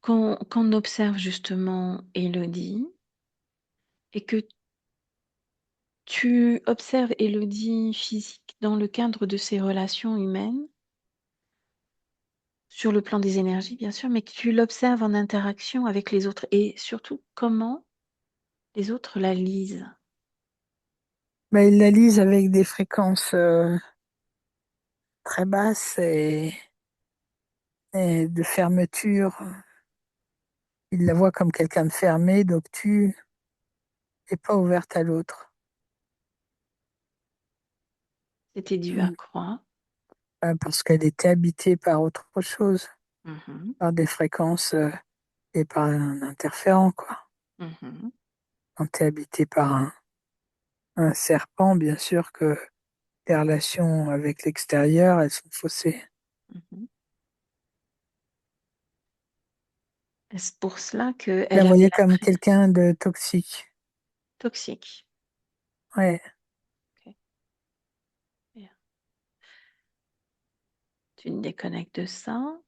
qu'on observe justement Élodie et que tu observes Élodie physique dans le cadre de ses relations humaines, Sur le plan des énergies, bien sûr, mais que tu l'observes en interaction avec les autres et surtout comment les autres la lisent. Mais ils la lisent avec des fréquences très basses et de fermeture. Ils la voient comme quelqu'un de fermé, d'obtus, et pas ouverte à l'autre. C'était dû à Mm. quoi? Parce qu'elle était habitée par autre chose, Mhm, par des fréquences et par un interférent, quoi. mhm, Quand tu es habité par un serpent, bien sûr que les relations avec l'extérieur, elles sont faussées. mhm. Est-ce pour cela Je la qu'elle avait voyais la comme pression quelqu'un de toxique. toxique? Ouais, Ok. Bien. Tu te déconnectes de ça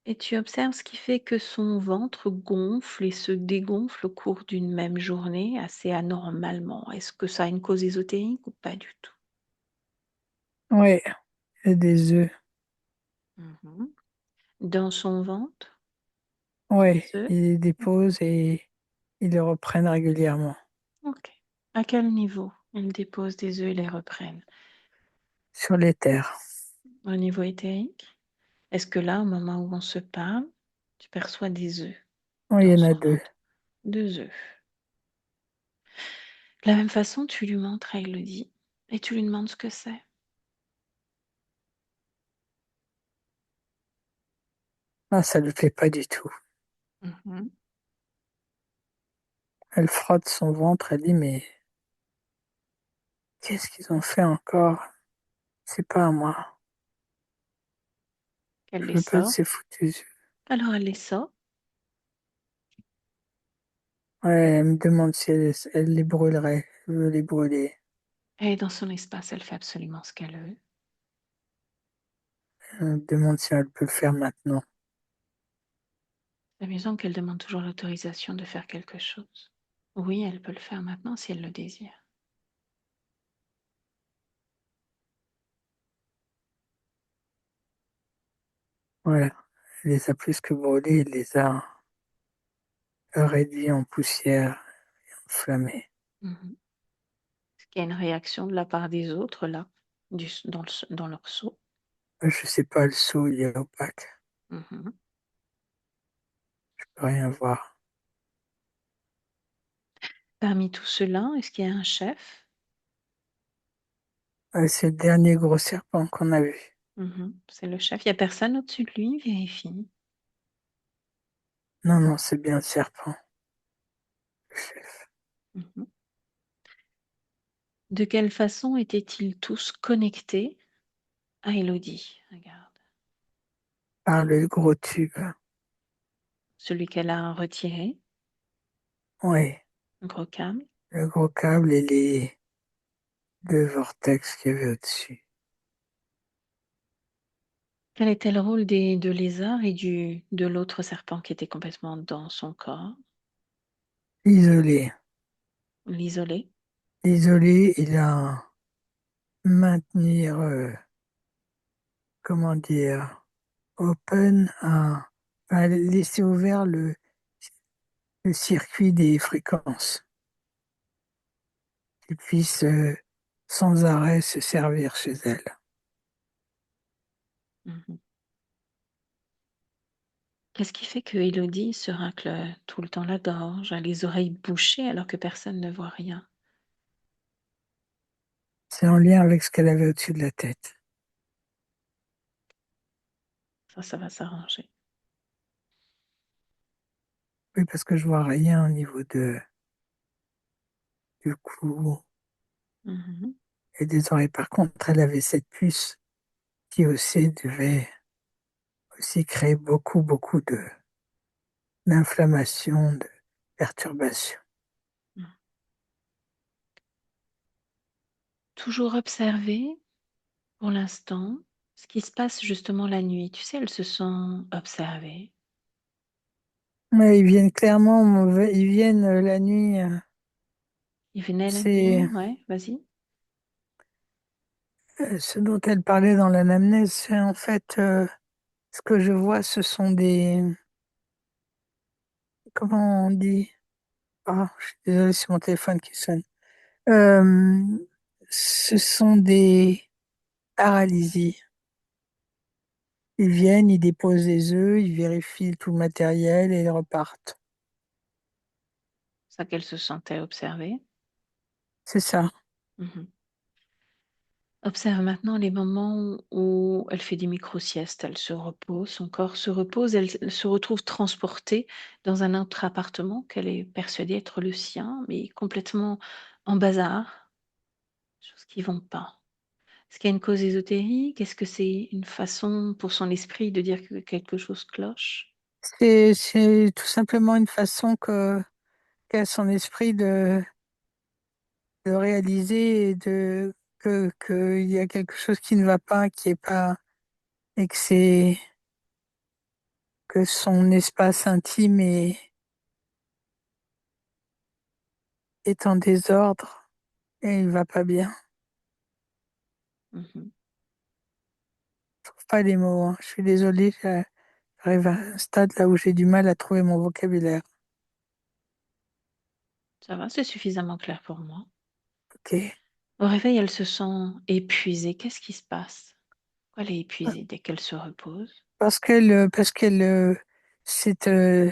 et tu observes ce qui fait que son ventre gonfle et se dégonfle au cours d'une même journée assez anormalement. Est-ce que ça a une cause ésotérique ou pas du tout? ouais, et des œufs. Mhm. Dans son ventre, Ouais, des œufs? ils les déposent et ils les reprennent régulièrement Ok. À quel niveau ils déposent des œufs et les reprennent? sur les terres. Au niveau éthérique? Est-ce que là, au moment où on se parle, tu perçois des œufs Oui, il y dans en a son deux. ventre? Deux œufs. De la même façon, tu lui montres à Elodie et tu lui demandes ce que c'est. Ah, ça ne lui plaît pas du tout. Mhm. Elle frotte son ventre, elle dit, mais qu'est-ce qu'ils ont fait encore? C'est pas à moi. Elle Je les veux pas de sort. ces foutus œufs. Alors elle les sort. Ouais, elle me demande si elle les brûlerait. Je veux les brûler. Et dans son espace, elle fait absolument ce qu'elle veut. Elle me demande si elle peut le faire maintenant. C'est amusant qu'elle demande toujours l'autorisation de faire quelque chose. Oui, elle peut le faire maintenant si elle le désire. Voilà. Elle les a plus que brûlés, elle les a réduits en poussière, enflammés. Mhm. Est-ce qu'il y a une réaction de la part des autres là, dans leur seau? Je sais pas, le seau, il est opaque. Mhm. Je peux rien voir. Parmi tout cela, est-ce qu'il y a un chef? C'est le dernier gros serpent qu'on a vu. Mhm. C'est le chef. Il n'y a personne au-dessus de lui, vérifie. Non, non, c'est bien le serpent, le chef. Mhm. De quelle façon étaient-ils tous connectés à Élodie? Regarde. Par le gros tube. Celui qu'elle a retiré, Oui, un gros câble. le gros câble et les deux vortex qu'il y avait au-dessus. Quel était le rôle des deux lézards et de l'autre serpent qui était complètement dans son corps? Isolé. L'isoler. Isolé, il a maintenir, comment dire, open, à laisser ouvert le circuit des fréquences, qu'ils puissent sans arrêt se servir chez elle. Mhm. Qu'est-ce qui fait que Élodie se racle tout le temps la gorge, a les oreilles bouchées alors que personne ne voit rien? C'est en lien avec ce qu'elle avait au-dessus de la tête. Ça va s'arranger. Oui, parce que je vois rien au niveau du cou Mhm. et des oreilles. Par contre, elle avait cette puce qui aussi devait aussi créer beaucoup, beaucoup d'inflammation, de perturbation. Mhm. Toujours observer, pour l'instant, ce qui se passe justement la nuit. Tu sais, elles se sont observées. Mais ils viennent clairement, ils viennent la nuit. Ils venaient la C'est nuit, ouais, vas-y. ce dont elle parlait dans l'anamnèse, c'est en fait Ce que je vois, ce sont des, comment on dit? Ah, je suis désolée, c'est mon téléphone qui sonne. Euh, Ce sont des paralysies. Ils viennent, ils déposent des œufs, ils vérifient tout le matériel et ils repartent. Ça qu'elle se sentait observée. C'est ça. Mhm. Observe maintenant les moments où elle fait des micro-siestes, elle se repose, son corps se repose, elle se retrouve transportée dans un autre appartement qu'elle est persuadée être le sien, mais complètement en bazar, choses qui vont pas. Est-ce qu'il y a une cause ésotérique? Est-ce que c'est une façon pour son esprit de dire que quelque chose cloche? C'est tout simplement une façon qu'a son esprit de réaliser et qu'il y a quelque chose qui ne va pas, qui est pas, et que son espace intime est en désordre et il va pas bien. Mhm. Je trouve pas les mots, hein. Je suis désolée, j'arrive à un stade là où j'ai du mal à trouver mon vocabulaire. Ça va, c'est suffisamment clair pour moi. Ok. Au réveil, elle se sent épuisée. Qu'est-ce qui se passe? Pourquoi elle est épuisée dès qu'elle se repose? Parce qu'c'est, euh,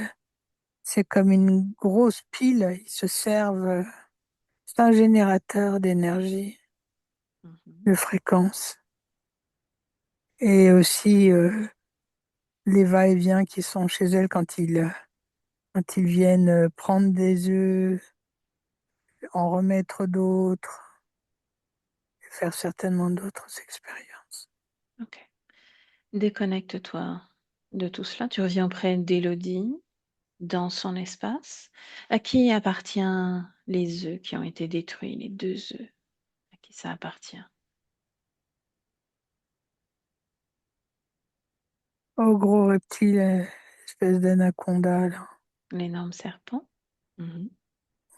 c'est comme une grosse pile. Ils se servent, c'est un générateur d'énergie, Mhm. de fréquence. Et aussi, les va-et-vient qui sont chez elle quand ils viennent prendre des œufs, en remettre d'autres, et faire certainement d'autres expériences. Ok. Déconnecte-toi de tout cela. Tu reviens auprès d'Élodie, dans son espace. À qui appartient les œufs qui ont été détruits, les 2 œufs? À qui ça appartient? Oh, gros reptile, espèce d'anaconda, là. L'énorme serpent? Mhm.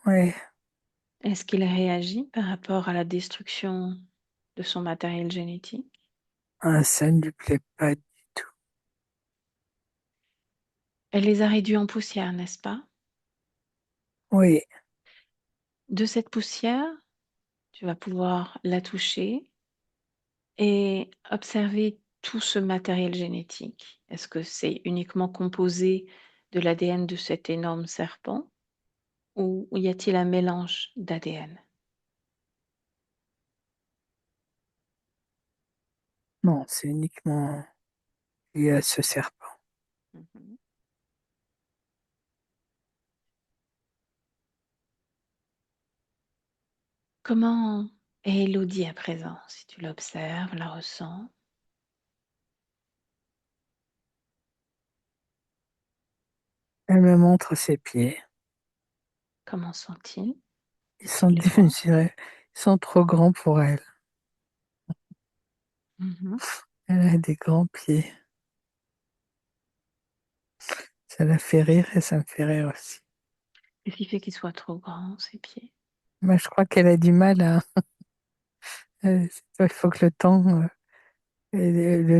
Ouais, Est-ce qu'il réagit par rapport à la destruction de son matériel génétique? ça ne lui plaît pas du tout. Elle les a réduits en poussière, n'est-ce pas? Oui, De cette poussière, tu vas pouvoir la toucher et observer tout ce matériel génétique. Est-ce que c'est uniquement composé de l'ADN de cet énorme serpent ou y a-t-il un mélange d'ADN? non, c'est uniquement lié à ce serpent. Mhm. Comment est Elodie à présent, si tu l'observes, la ressens? Elle me montre ses pieds. Comment sont-ils? Ils Si tu sont les vois? démesurés, ils sont trop grands pour elle. Mhm. Elle a des grands pieds. Ça la fait rire et ça me fait rire aussi. Qu'est-ce qui fait qu'ils soient trop grands, ces pieds? Mais je crois qu'elle a du mal à... il faut que le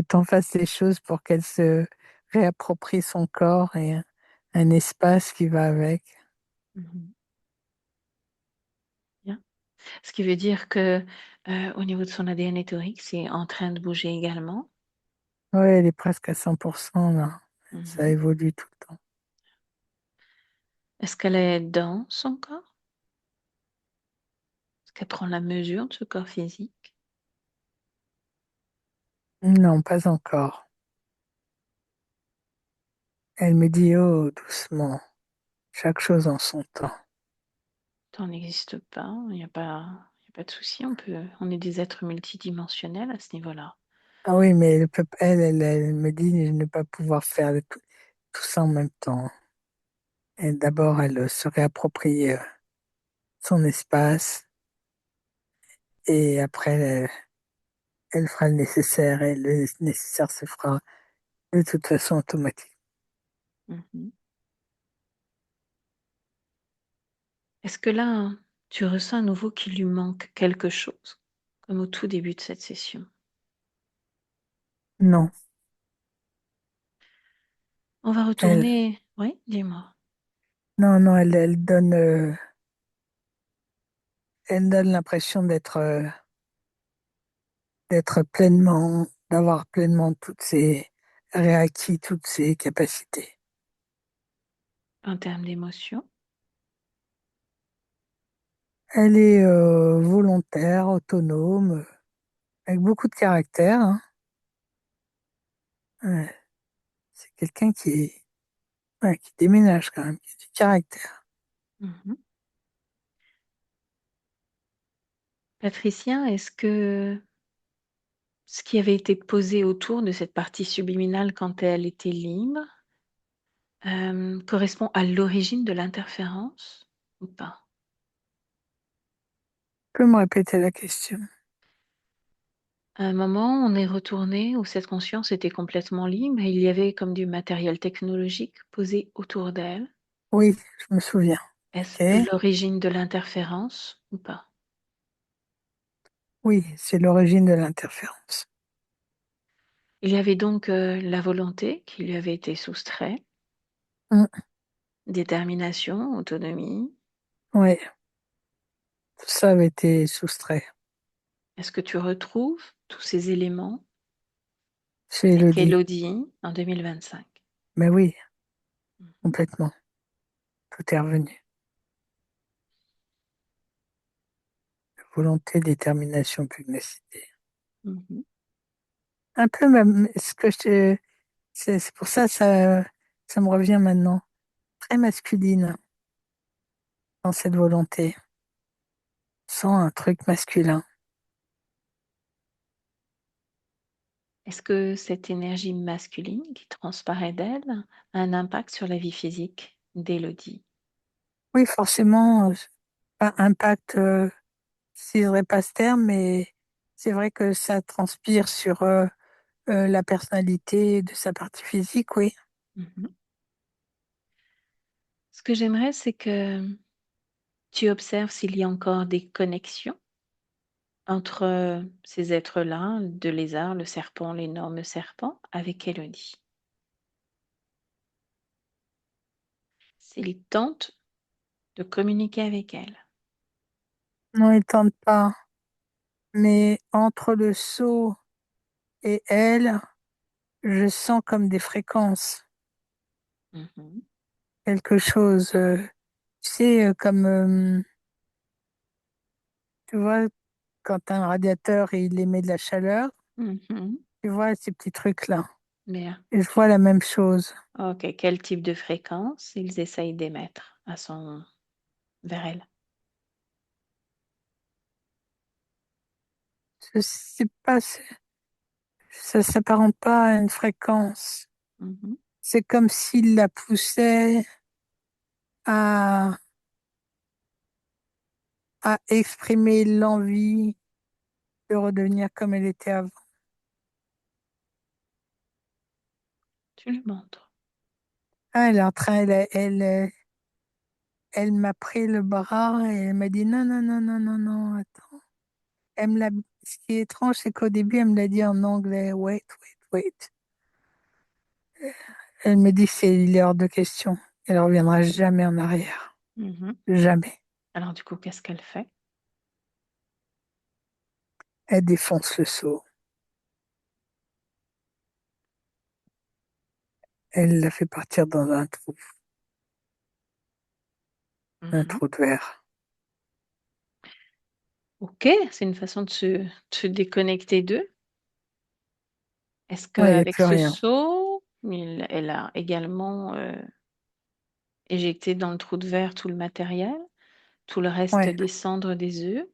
temps fasse les choses pour qu'elle se réapproprie son corps et un espace qui va avec. Mhm. Bien. Ce qui veut dire que au niveau de son ADN éthorique, c'est en train de bouger également. Ouais, elle est presque à 100% là. Ça Mhm. évolue tout le temps. Est-ce qu'elle est dans son corps? Est-ce qu'elle prend la mesure de ce corps physique? Non, pas encore. Elle me dit, oh, doucement, chaque chose en son temps. Temps n'existe pas, il y a pas de souci, on est des êtres multidimensionnels à ce niveau-là. Ah oui, mais elle me dit de ne pas pouvoir faire tout ça en même temps. Et d'abord, elle se réapproprie son espace et après, elle fera le nécessaire et le nécessaire se fera de toute façon automatique. Mhm. Est-ce que là, tu ressens à nouveau qu'il lui manque quelque chose, comme au tout début de cette session? Non, On va Elle, retourner. Oui, dis-moi. non, non, elle donne l'impression d'être pleinement, d'avoir pleinement réacquis toutes ses capacités. En termes d'émotion. Elle est volontaire, autonome, avec beaucoup de caractère, hein. Ouais, c'est quelqu'un ouais, qui déménage quand même, qui a du caractère. Mhm. Patricia, est-ce que ce qui avait été posé autour de cette partie subliminale quand elle était libre correspond à l'origine de l'interférence ou pas? Tu peux me répéter la question? À un moment, on est retourné où cette conscience était complètement libre et il y avait comme du matériel technologique posé autour d'elle. Oui, je me souviens. Est-ce Ok. l'origine de l'interférence ou pas? Oui, c'est l'origine de l'interférence. Il y avait donc la volonté qui lui avait été soustraite, Mm, détermination, autonomie. ouais, tout ça avait été soustrait Est-ce que tu retrouves tous ces éléments chez avec Elodie. Élodie en 2025? Mais oui, Mhm, complètement. Tout est revenu. Volonté, détermination, pugnacité. mhm. Un peu même, c'est pour ça, ça me revient maintenant. Très masculine dans cette volonté. Sans un truc masculin. Est-ce que cette énergie masculine qui transparaît d'elle a un impact sur la vie physique d'Élodie? Oui, forcément, pas impact, je dirais pas ce terme, mais c'est vrai que ça transpire sur la personnalité de sa partie physique, oui. Mhm. Ce que j'aimerais, c'est que tu observes s'il y a encore des connexions entre ces êtres-là, de lézard, le serpent, l'énorme serpent, avec Élodie. S'il tente de communiquer avec elle. Non, il tente pas. Mais entre le seau et elle, je sens comme des fréquences, Mhm. quelque chose. Tu sais, comme, tu vois, quand un radiateur, il émet de la chaleur, Mhm. tu vois ces petits trucs-là. Bien. Et je vois la même chose. Ok, quel type de fréquence ils essayent d'émettre vers elle? Je sais pas, ça s'apparente pas à une fréquence. Mhm. C'est comme s'il la poussait à, à exprimer l'envie de redevenir comme elle était avant. Tu lui montres. Ah, elle est en train, elle m'a pris le bras et elle m'a dit non, non, non, non, non, non, attends. Elle me l'a, ce qui est étrange, c'est qu'au début, elle me l'a dit en anglais, wait, wait, wait. Elle me dit que il est hors de question. Elle reviendra jamais en arrière. Mhm. Jamais. Alors du coup, qu'est-ce qu'elle fait? Elle défonce le seau. Elle l'a fait partir dans un Mhm. trou de verre. Ok, c'est une façon de se déconnecter d'eux. Est-ce Ouais, il n'y a qu'avec plus ce rien. saut, elle a également éjecté dans le trou de verre tout le matériel, tout le reste Ouais, des cendres des œufs?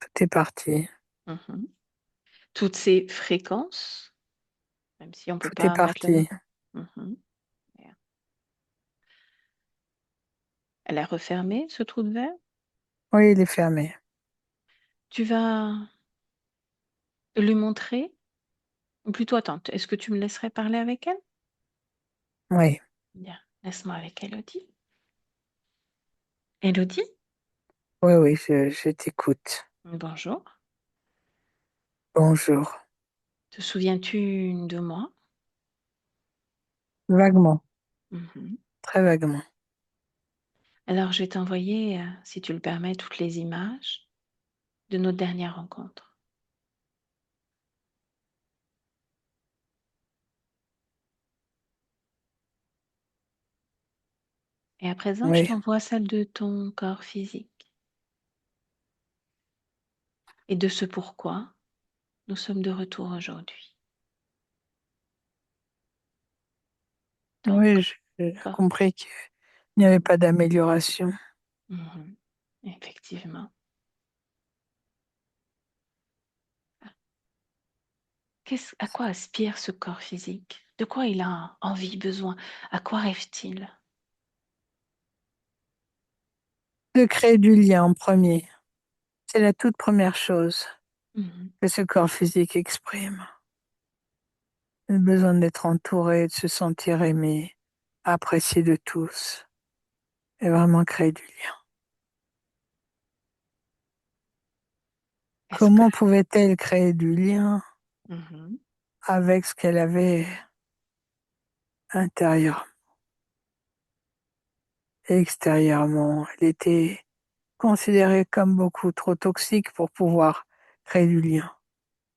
tout est parti. Mhm. Toutes ces fréquences, même si on ne peut Tout est pas mettre le nom. parti. Mhm. Bien. Elle a refermé ce trou de verre. Oui, il est fermé. Tu vas lui montrer, ou plutôt attends, est-ce que tu me laisserais parler avec elle? Oui, Bien, laisse-moi avec Elodie. Elodie, oui, oui, je t'écoute. bonjour. Bonjour. Te souviens-tu de moi? Vaguement, Mhm. très vaguement. Alors, je vais t'envoyer, si tu le permets, toutes les images de notre dernière rencontre. Et à présent, je Oui, t'envoie celle de ton corps physique et de ce pourquoi nous sommes de retour aujourd'hui. Ton oui, j'ai corps. compris qu'il n'y avait pas d'amélioration. Mhm. Effectivement. À quoi aspire ce corps physique? De quoi il a envie, besoin? À quoi rêve-t-il? De créer du lien en premier, c'est la toute première chose Mhm. que ce corps physique exprime. Le besoin d'être entouré, de se sentir aimé, apprécié de tous, et vraiment créer du lien. Est-ce que... Comment pouvait-elle créer du lien Mhm. avec ce qu'elle avait intérieurement et extérieurement? Elle était considérée comme beaucoup trop toxique pour pouvoir créer du lien.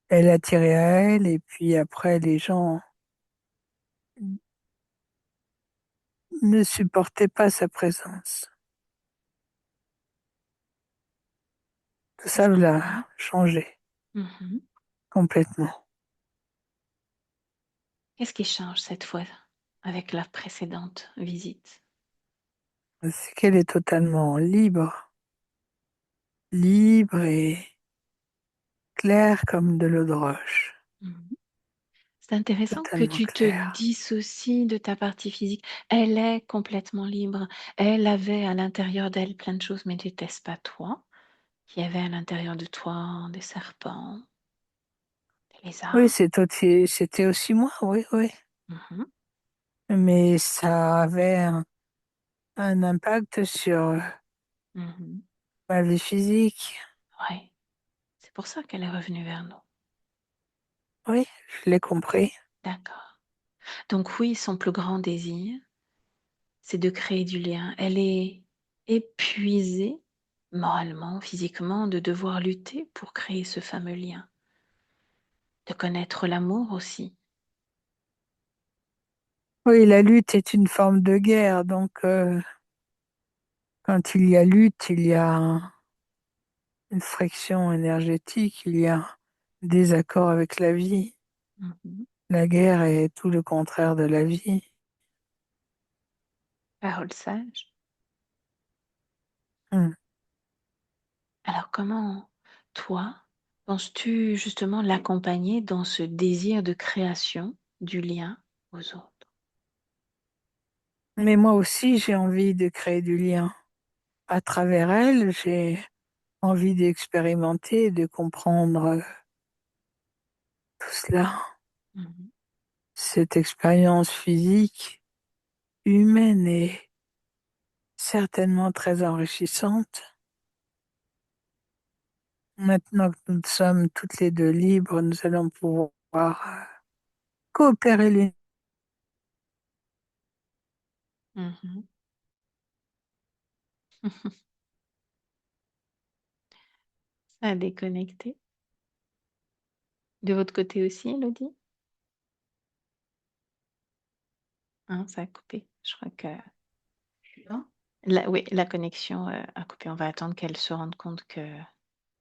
Elle attirait à elle, et puis après, les gens ne supportaient pas sa présence. Tout Qu'est-ce ça l'a changé Mhm. complètement. Qu'est-ce qui change cette fois avec la précédente visite? C'est qu'elle est totalement libre, libre et claire comme de l'eau de roche, Mhm. C'est intéressant que totalement tu te claire. dissocies de ta partie physique. Elle est complètement libre. Elle avait à l'intérieur d'elle plein de choses, mais n'était-ce pas toi qui avait à l'intérieur de toi des serpents, des Oui, lézards? c'était aussi moi, oui, oui. Mhm. Mais ça avait un impact sur Mhm. ma vie physique. Ouais, c'est pour ça qu'elle est revenue vers nous. Oui, je l'ai compris. D'accord. Donc oui, son plus grand désir, c'est de créer du lien. Elle est épuisée moralement, physiquement, de devoir lutter pour créer ce fameux lien, de connaître l'amour aussi. Oui, la lutte est une forme de guerre, donc quand il y a lutte, il y a une friction énergétique, il y a un désaccord avec la vie. Mhm. La guerre est tout le contraire de la vie. Parole sage. Hmm. Alors comment, toi, penses-tu justement l'accompagner dans ce désir de création du lien aux autres? Mais moi aussi, j'ai envie de créer du lien. À travers elle, j'ai envie d'expérimenter, de comprendre tout cela. Mhm. Cette expérience physique, humaine est certainement très enrichissante. Maintenant que nous sommes toutes les deux libres, nous allons pouvoir coopérer l'une. Mhm. Ça a déconnecté. De votre côté aussi, Elodie? Hein, ça a coupé. Je crois que Hein. oui, la connexion a coupé. On va attendre qu'elle se rende compte que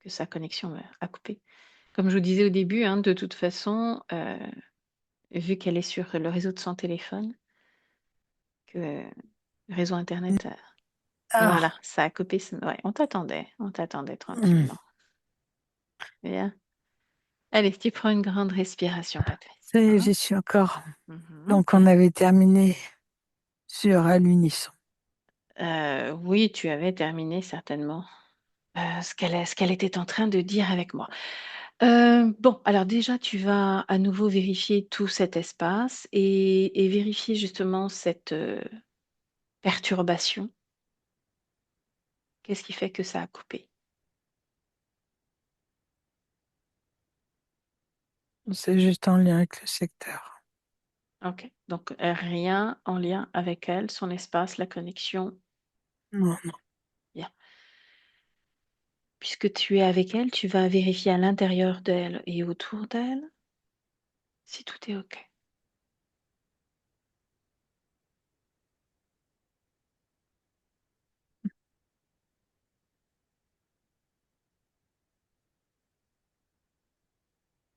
sa connexion a coupé. Comme je vous disais au début, hein, de toute façon, vu qu'elle est sur le réseau de son téléphone, que le réseau internet, voilà, Ah, ça a coupé. Ouais, on t'attendait hmm, tranquillement. Bien. Allez, tu prends une grande respiration, Patrice. ça y est, Hein? j'y suis encore. Mhm. Donc, on avait terminé sur à l'unisson. Oui, tu avais terminé certainement ce qu'elle était en train de dire avec moi. Bon, alors déjà, tu vas à nouveau vérifier tout cet espace et vérifier justement cette perturbation. Qu'est-ce qui fait que ça a coupé? C'est juste en lien avec le secteur. OK. Donc, rien en lien avec elle, son espace, la connexion. Non, non, Bien. Puisque tu es avec elle, tu vas vérifier à l'intérieur d'elle et autour d'elle si tout est OK.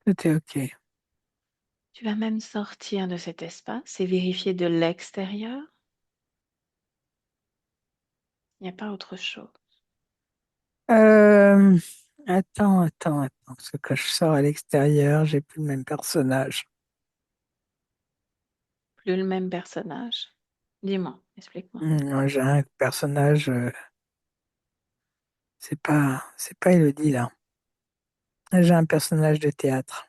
tout est OK. Tu vas même sortir de cet espace et vérifier de l'extérieur. Il n'y a pas autre chose. Euh, attends. Parce que quand je sors à l'extérieur, j'ai plus le même personnage. Plus le même personnage. Dis-moi, explique-moi. J'ai un personnage, c'est pas Elodie là. J'ai un personnage de théâtre,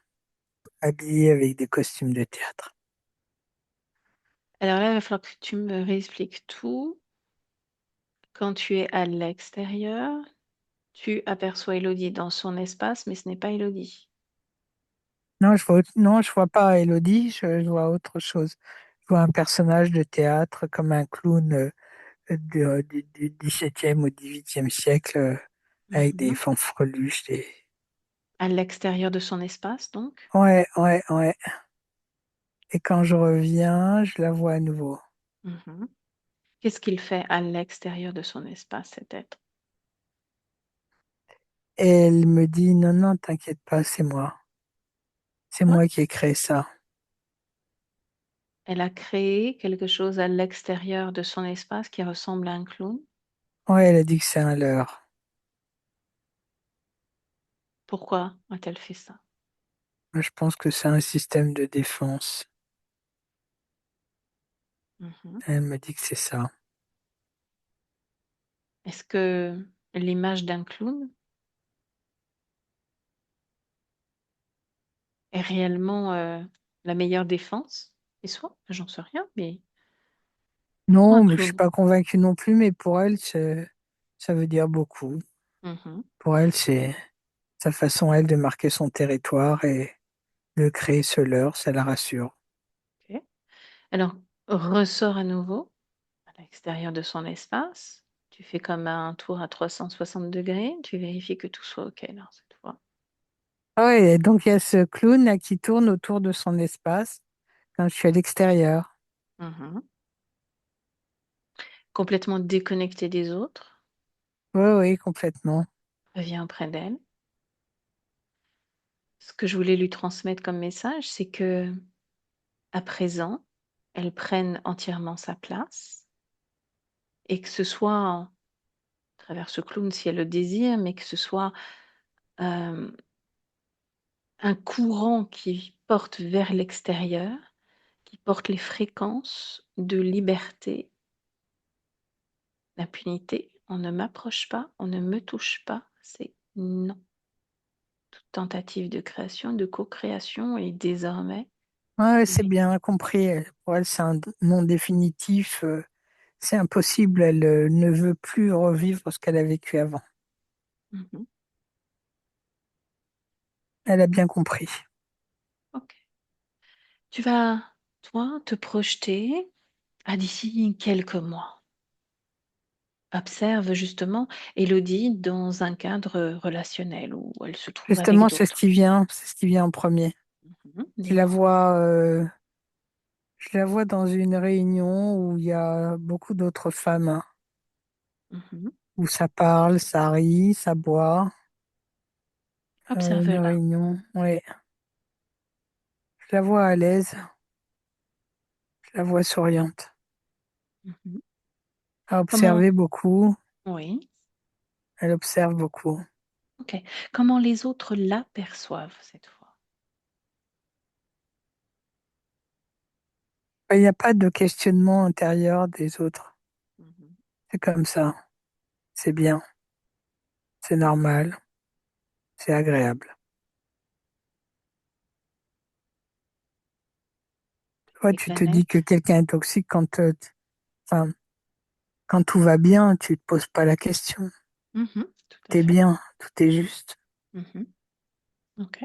habillé avec des costumes de théâtre. Alors là, il va falloir que tu me réexpliques tout. Quand tu es à l'extérieur, tu aperçois Élodie dans son espace, mais ce n'est pas Élodie. Non, je vois pas Elodie, je vois autre chose. Je vois un personnage de théâtre comme un clown du XVIIe au XVIIIe siècle, avec des Mhm. fanfreluches. À l'extérieur de son espace, donc. Ouais. Et quand je reviens, je la vois à nouveau. Mhm. Qu'est-ce qu'il fait à l'extérieur de son espace, cet être? Et elle me dit, non, non, t'inquiète pas, c'est moi. C'est Quoi? moi qui ai créé ça. Elle a créé quelque chose à l'extérieur de son espace qui ressemble à un clown. Ouais, elle a dit que c'est un leurre. Pourquoi a-t-elle fait ça? Moi, je pense que c'est un système de défense. Mhm. Elle me dit que c'est ça. Est-ce que l'image d'un clown est réellement la meilleure défense? Et soit, j'en sais rien, mais pourquoi un Non, mais je suis clown? pas convaincue non plus, mais pour elle, ça veut dire beaucoup. Mhm. Pour elle, c'est sa façon, elle, de marquer son territoire et de créer ce leurre, ça la rassure. Ok. Alors, ressort à nouveau à l'extérieur de son espace. Tu fais comme un tour à 360 degrés. Tu vérifies que tout soit OK là, cette fois. Ah ouais, donc il y a ce clown là qui tourne autour de son espace quand je suis à l'extérieur. Mhm. Complètement déconnecté des autres. Oui, oui, complètement. Reviens auprès d'elle. Ce que je voulais lui transmettre comme message, c'est que à présent, elle prenne entièrement sa place et que ce soit à travers ce clown si elle le désire, mais que ce soit euh, un courant qui porte vers l'extérieur, qui porte les fréquences de liberté, d'impunité. On ne m'approche pas, on ne me touche pas, c'est non. Toute tentative de création, de co-création est désormais Ouais, c'est finie. bien compris. Pour elle, c'est un nom définitif. C'est impossible. Elle ne veut plus revivre ce qu'elle a vécu avant. Mhm. Elle a bien compris. Ok. Tu vas, toi, te projeter à d'ici quelques mois. Observe justement Élodie dans un cadre relationnel où elle se trouve avec Justement, d'autres. c'est ce qui vient en premier. Mhm. Je la Dis-moi. vois, je la vois dans une réunion où il y a beaucoup d'autres femmes, hein, Mhm. où ça parle, ça rit, ça boit. Une Observe-la. réunion, ouais. Je la vois à l'aise, je la vois souriante. Mhm. À Comment, observer beaucoup, oui, elle observe beaucoup. ok. Comment les autres l'aperçoivent cette fois? Il n'y a pas de questionnement intérieur des autres. Mhm. C'est comme ça. C'est bien, c'est normal, c'est agréable. Toi, Les tu te dis que planètes. quelqu'un est toxique enfin, quand tout va bien, tu te poses pas la question. Mhm. Tout à T'es fait. bien, tout est juste. Mhm. Ok.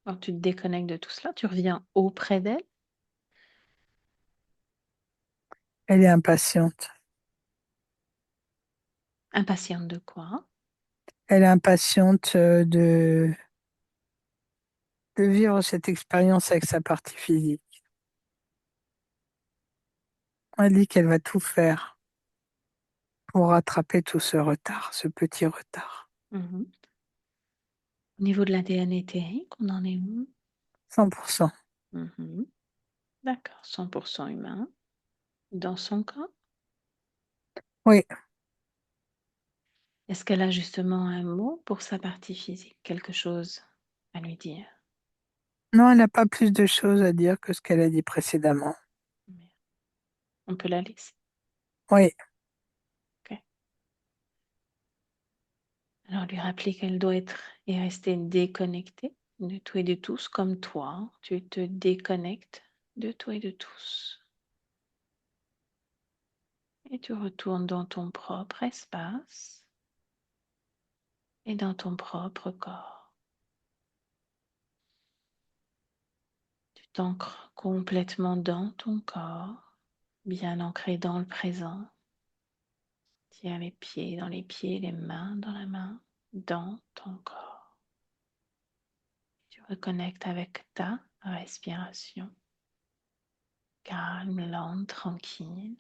Alors tu te déconnectes de tout cela, tu reviens auprès d'elle. Elle est impatiente. Impatiente de quoi? Elle est impatiente de vivre cette expérience avec sa partie physique. Elle dit qu'elle va tout faire pour rattraper tout ce retard, ce petit retard. Mhm. Au niveau de l'ADN éthérique, on en est où? 100%. Mhm. D'accord, 100% humain. Dans son corps? Oui. Est-ce qu'elle a justement un mot pour sa partie physique? Quelque chose à lui dire? Non, elle n'a pas plus de choses à dire que ce qu'elle a dit précédemment. On peut la laisser. Oui. Ok. Alors lui rappeler qu'elle doit être et rester déconnectée de tout et de tous, comme toi. Tu te déconnectes de tout et de tous. Et tu retournes dans ton propre espace et dans ton propre corps. Tu t'ancres complètement dans ton corps, bien ancré dans le présent. Tiens les pieds, les mains dans la main, dans ton corps. Tu reconnectes avec ta respiration, calme, lente, tranquille,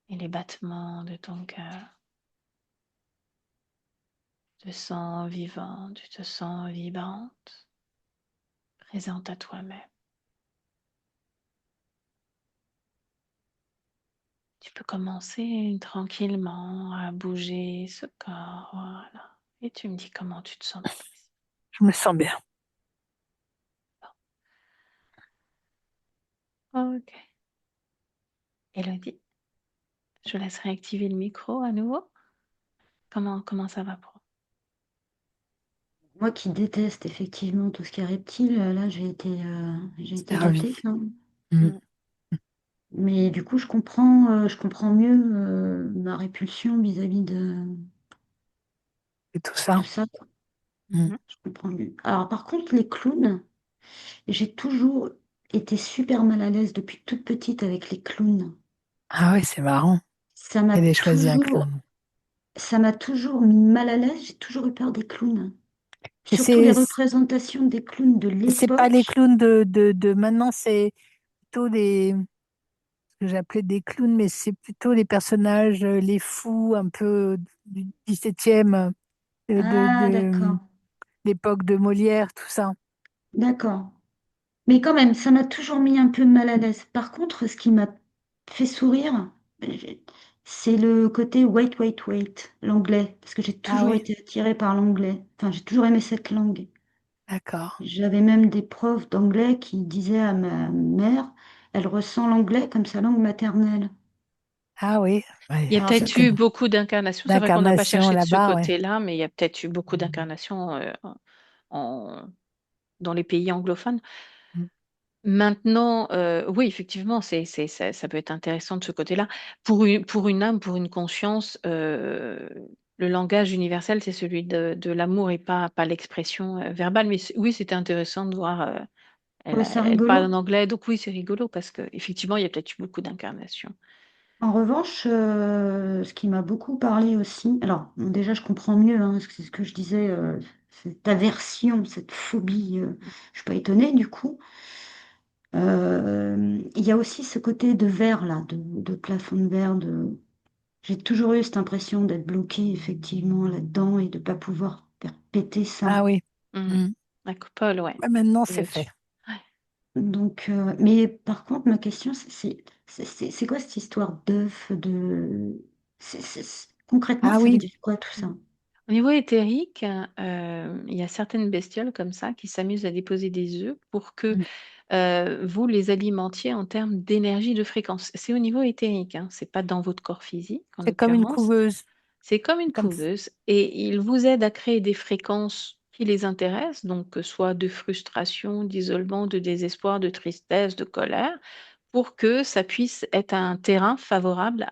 et les battements de ton cœur. Tu te sens vivant, tu te sens vibrante, présente à toi-même. Tu peux commencer tranquillement à bouger ce corps, voilà. Et tu me dis comment tu te sens, Patrice. Je me sens bien. Ok. Elodie, je laisserai activer le micro à nouveau. Comment ça va pour Moi qui déteste effectivement tout ce qui est reptile, là j'ai C'est été ravi. gâtée quand même. Mm. vous? Mais du coup, je comprends mieux ma répulsion vis-à-vis Et tout de tout ça. ça. Mm. Mhm. Je comprends mieux. Alors par contre, les clowns, j'ai toujours été super mal à l'aise depuis toute petite avec les clowns. Ah oui, c'est marrant. Ça m'a Elle ait choisi un toujours, clown. ça m'a toujours mis mal à l'aise. J'ai toujours eu peur des clowns. Et Surtout les représentations des clowns de c'est pas les l'époque. clowns de maintenant, c'est plutôt ce que j'appelais des clowns, mais c'est plutôt les personnages, les fous, un peu du 17e, Ah, de d'accord. l'époque de Molière, tout ça. D'accord. Mais quand même, ça m'a toujours mis un peu mal à l'aise. Par contre, ce qui m'a fait sourire, c'est le côté wait, wait, wait, l'anglais. Parce que j'ai Ah toujours oui, été attirée par l'anglais. Enfin, j'ai toujours aimé cette langue. d'accord. J'avais même des profs d'anglais qui disaient à ma mère, elle ressent l'anglais comme sa langue maternelle. Ah oui, ouais, Il y a Alors, c'est peut-être que eu beaucoup d'incarnations. C'est vrai qu'on n'a pas d'incarnation cherché de ce là-bas, ouais. côté-là, mais il y a peut-être eu beaucoup d'incarnations en- dans les pays anglophones. Mm. Maintenant, oui, effectivement, ça peut être intéressant de ce côté-là. Pour une âme, pour une conscience, le langage universel, c'est celui de l'amour et pas l'expression verbale. Mais oui, c'était intéressant de voir. je trouvais ça Elle parle en rigolo. anglais, donc oui, c'est rigolo parce qu'effectivement, il y a peut-être eu beaucoup d'incarnations. En revanche, ce qui m'a beaucoup parlé aussi, alors bon, déjà je comprends mieux, hein, parce que c'est ce que je disais, cette aversion, cette phobie, je suis pas étonnée du coup. Il y a aussi ce côté de verre là, de plafond de verre, j'ai toujours eu cette impression d'être bloquée effectivement là-dedans et de ne pas pouvoir faire péter ça. Ah oui. Mhm. Mm. La coupole, ouais, Ouais, maintenant, c'est c'est fait. au-dessus. Ouais. Donc, mais par contre, ma question, c'est quoi cette histoire d'œuf, concrètement, Ah ça veut oui. dire quoi tout ça? Au niveau éthérique, il y a certaines bestioles comme ça qui s'amusent à déposer des œufs pour que Mm. vous les alimentiez en termes d'énergie, de fréquence. C'est au niveau éthérique, hein, c'est pas dans votre corps physique en C'est comme une l'occurrence. couveuse. C'est comme une Comme... couveuse et il vous aide à créer des fréquences qui les intéressent, donc que ce soit de frustration, d'isolement, de désespoir, de tristesse, de colère, pour que ça puisse être un terrain favorable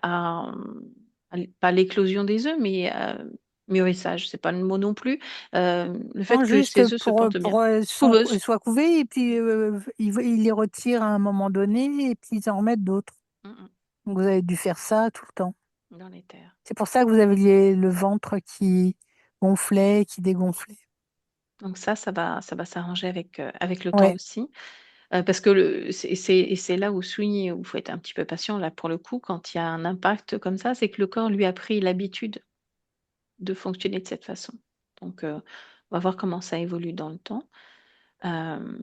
pas l'éclosion des œufs, mais mûrissage, c'est pas le mot non plus, le fait Non, que juste ces œufs se portent bien. ils Couveuse. soient couvés et puis ils les retirent à un moment donné et puis ils en remettent d'autres. Mmh mh. Donc, vous avez dû faire ça tout le temps. dans les terres. C'est pour ça que vous aviez le ventre qui gonflait, qui dégonflait. Donc ça va s'arranger avec le temps Ouais, aussi. Parce que c'est là où souligner, où il faut être un petit peu patient là pour le coup, quand il y a un impact comme ça, c'est que le corps lui a pris l'habitude de fonctionner de cette façon. Donc on va voir comment ça évolue dans le temps, hem,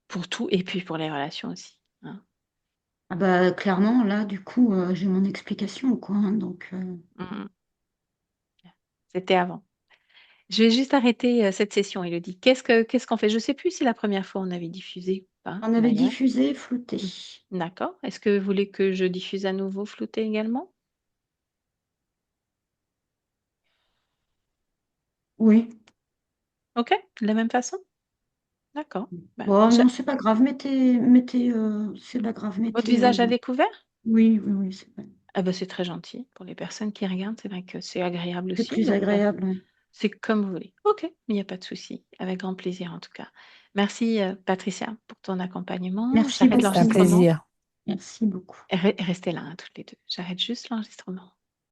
pour tout et puis pour les relations aussi, hein. Ah bah, clairement, là, du coup, j'ai mon explication, quoi, hein, donc Mmh mh. C'était avant. Je vais juste arrêter, cette session, Élodie. Qu'est-ce qu'on fait? Je sais plus si la première fois on avait diffusé ou pas on avait d'ailleurs. diffusé, flouté. Mmh. D'accord. Est-ce que vous voulez que je diffuse à nouveau flouté également? Oui. OK, de la même façon? D'accord. Ben, Bon, je non, c'est pas grave, c'est pas grave, votre mettez, visage à découvert? oui, oui, oui, c'est vrai. Ah bah, c'est très gentil. Pour les personnes qui regardent, c'est vrai que c'est agréable C'est aussi, plus donc agréable, ouais. c'est comme vous voulez. OK, il n'y a pas de souci, avec grand plaisir en tout cas. Merci, Patricia pour ton accompagnement. Merci J'arrête c'est un beaucoup. l'enregistrement. plaisir. Merci beaucoup. Restez là, hein, toutes les 2. J'arrête juste l'enregistrement.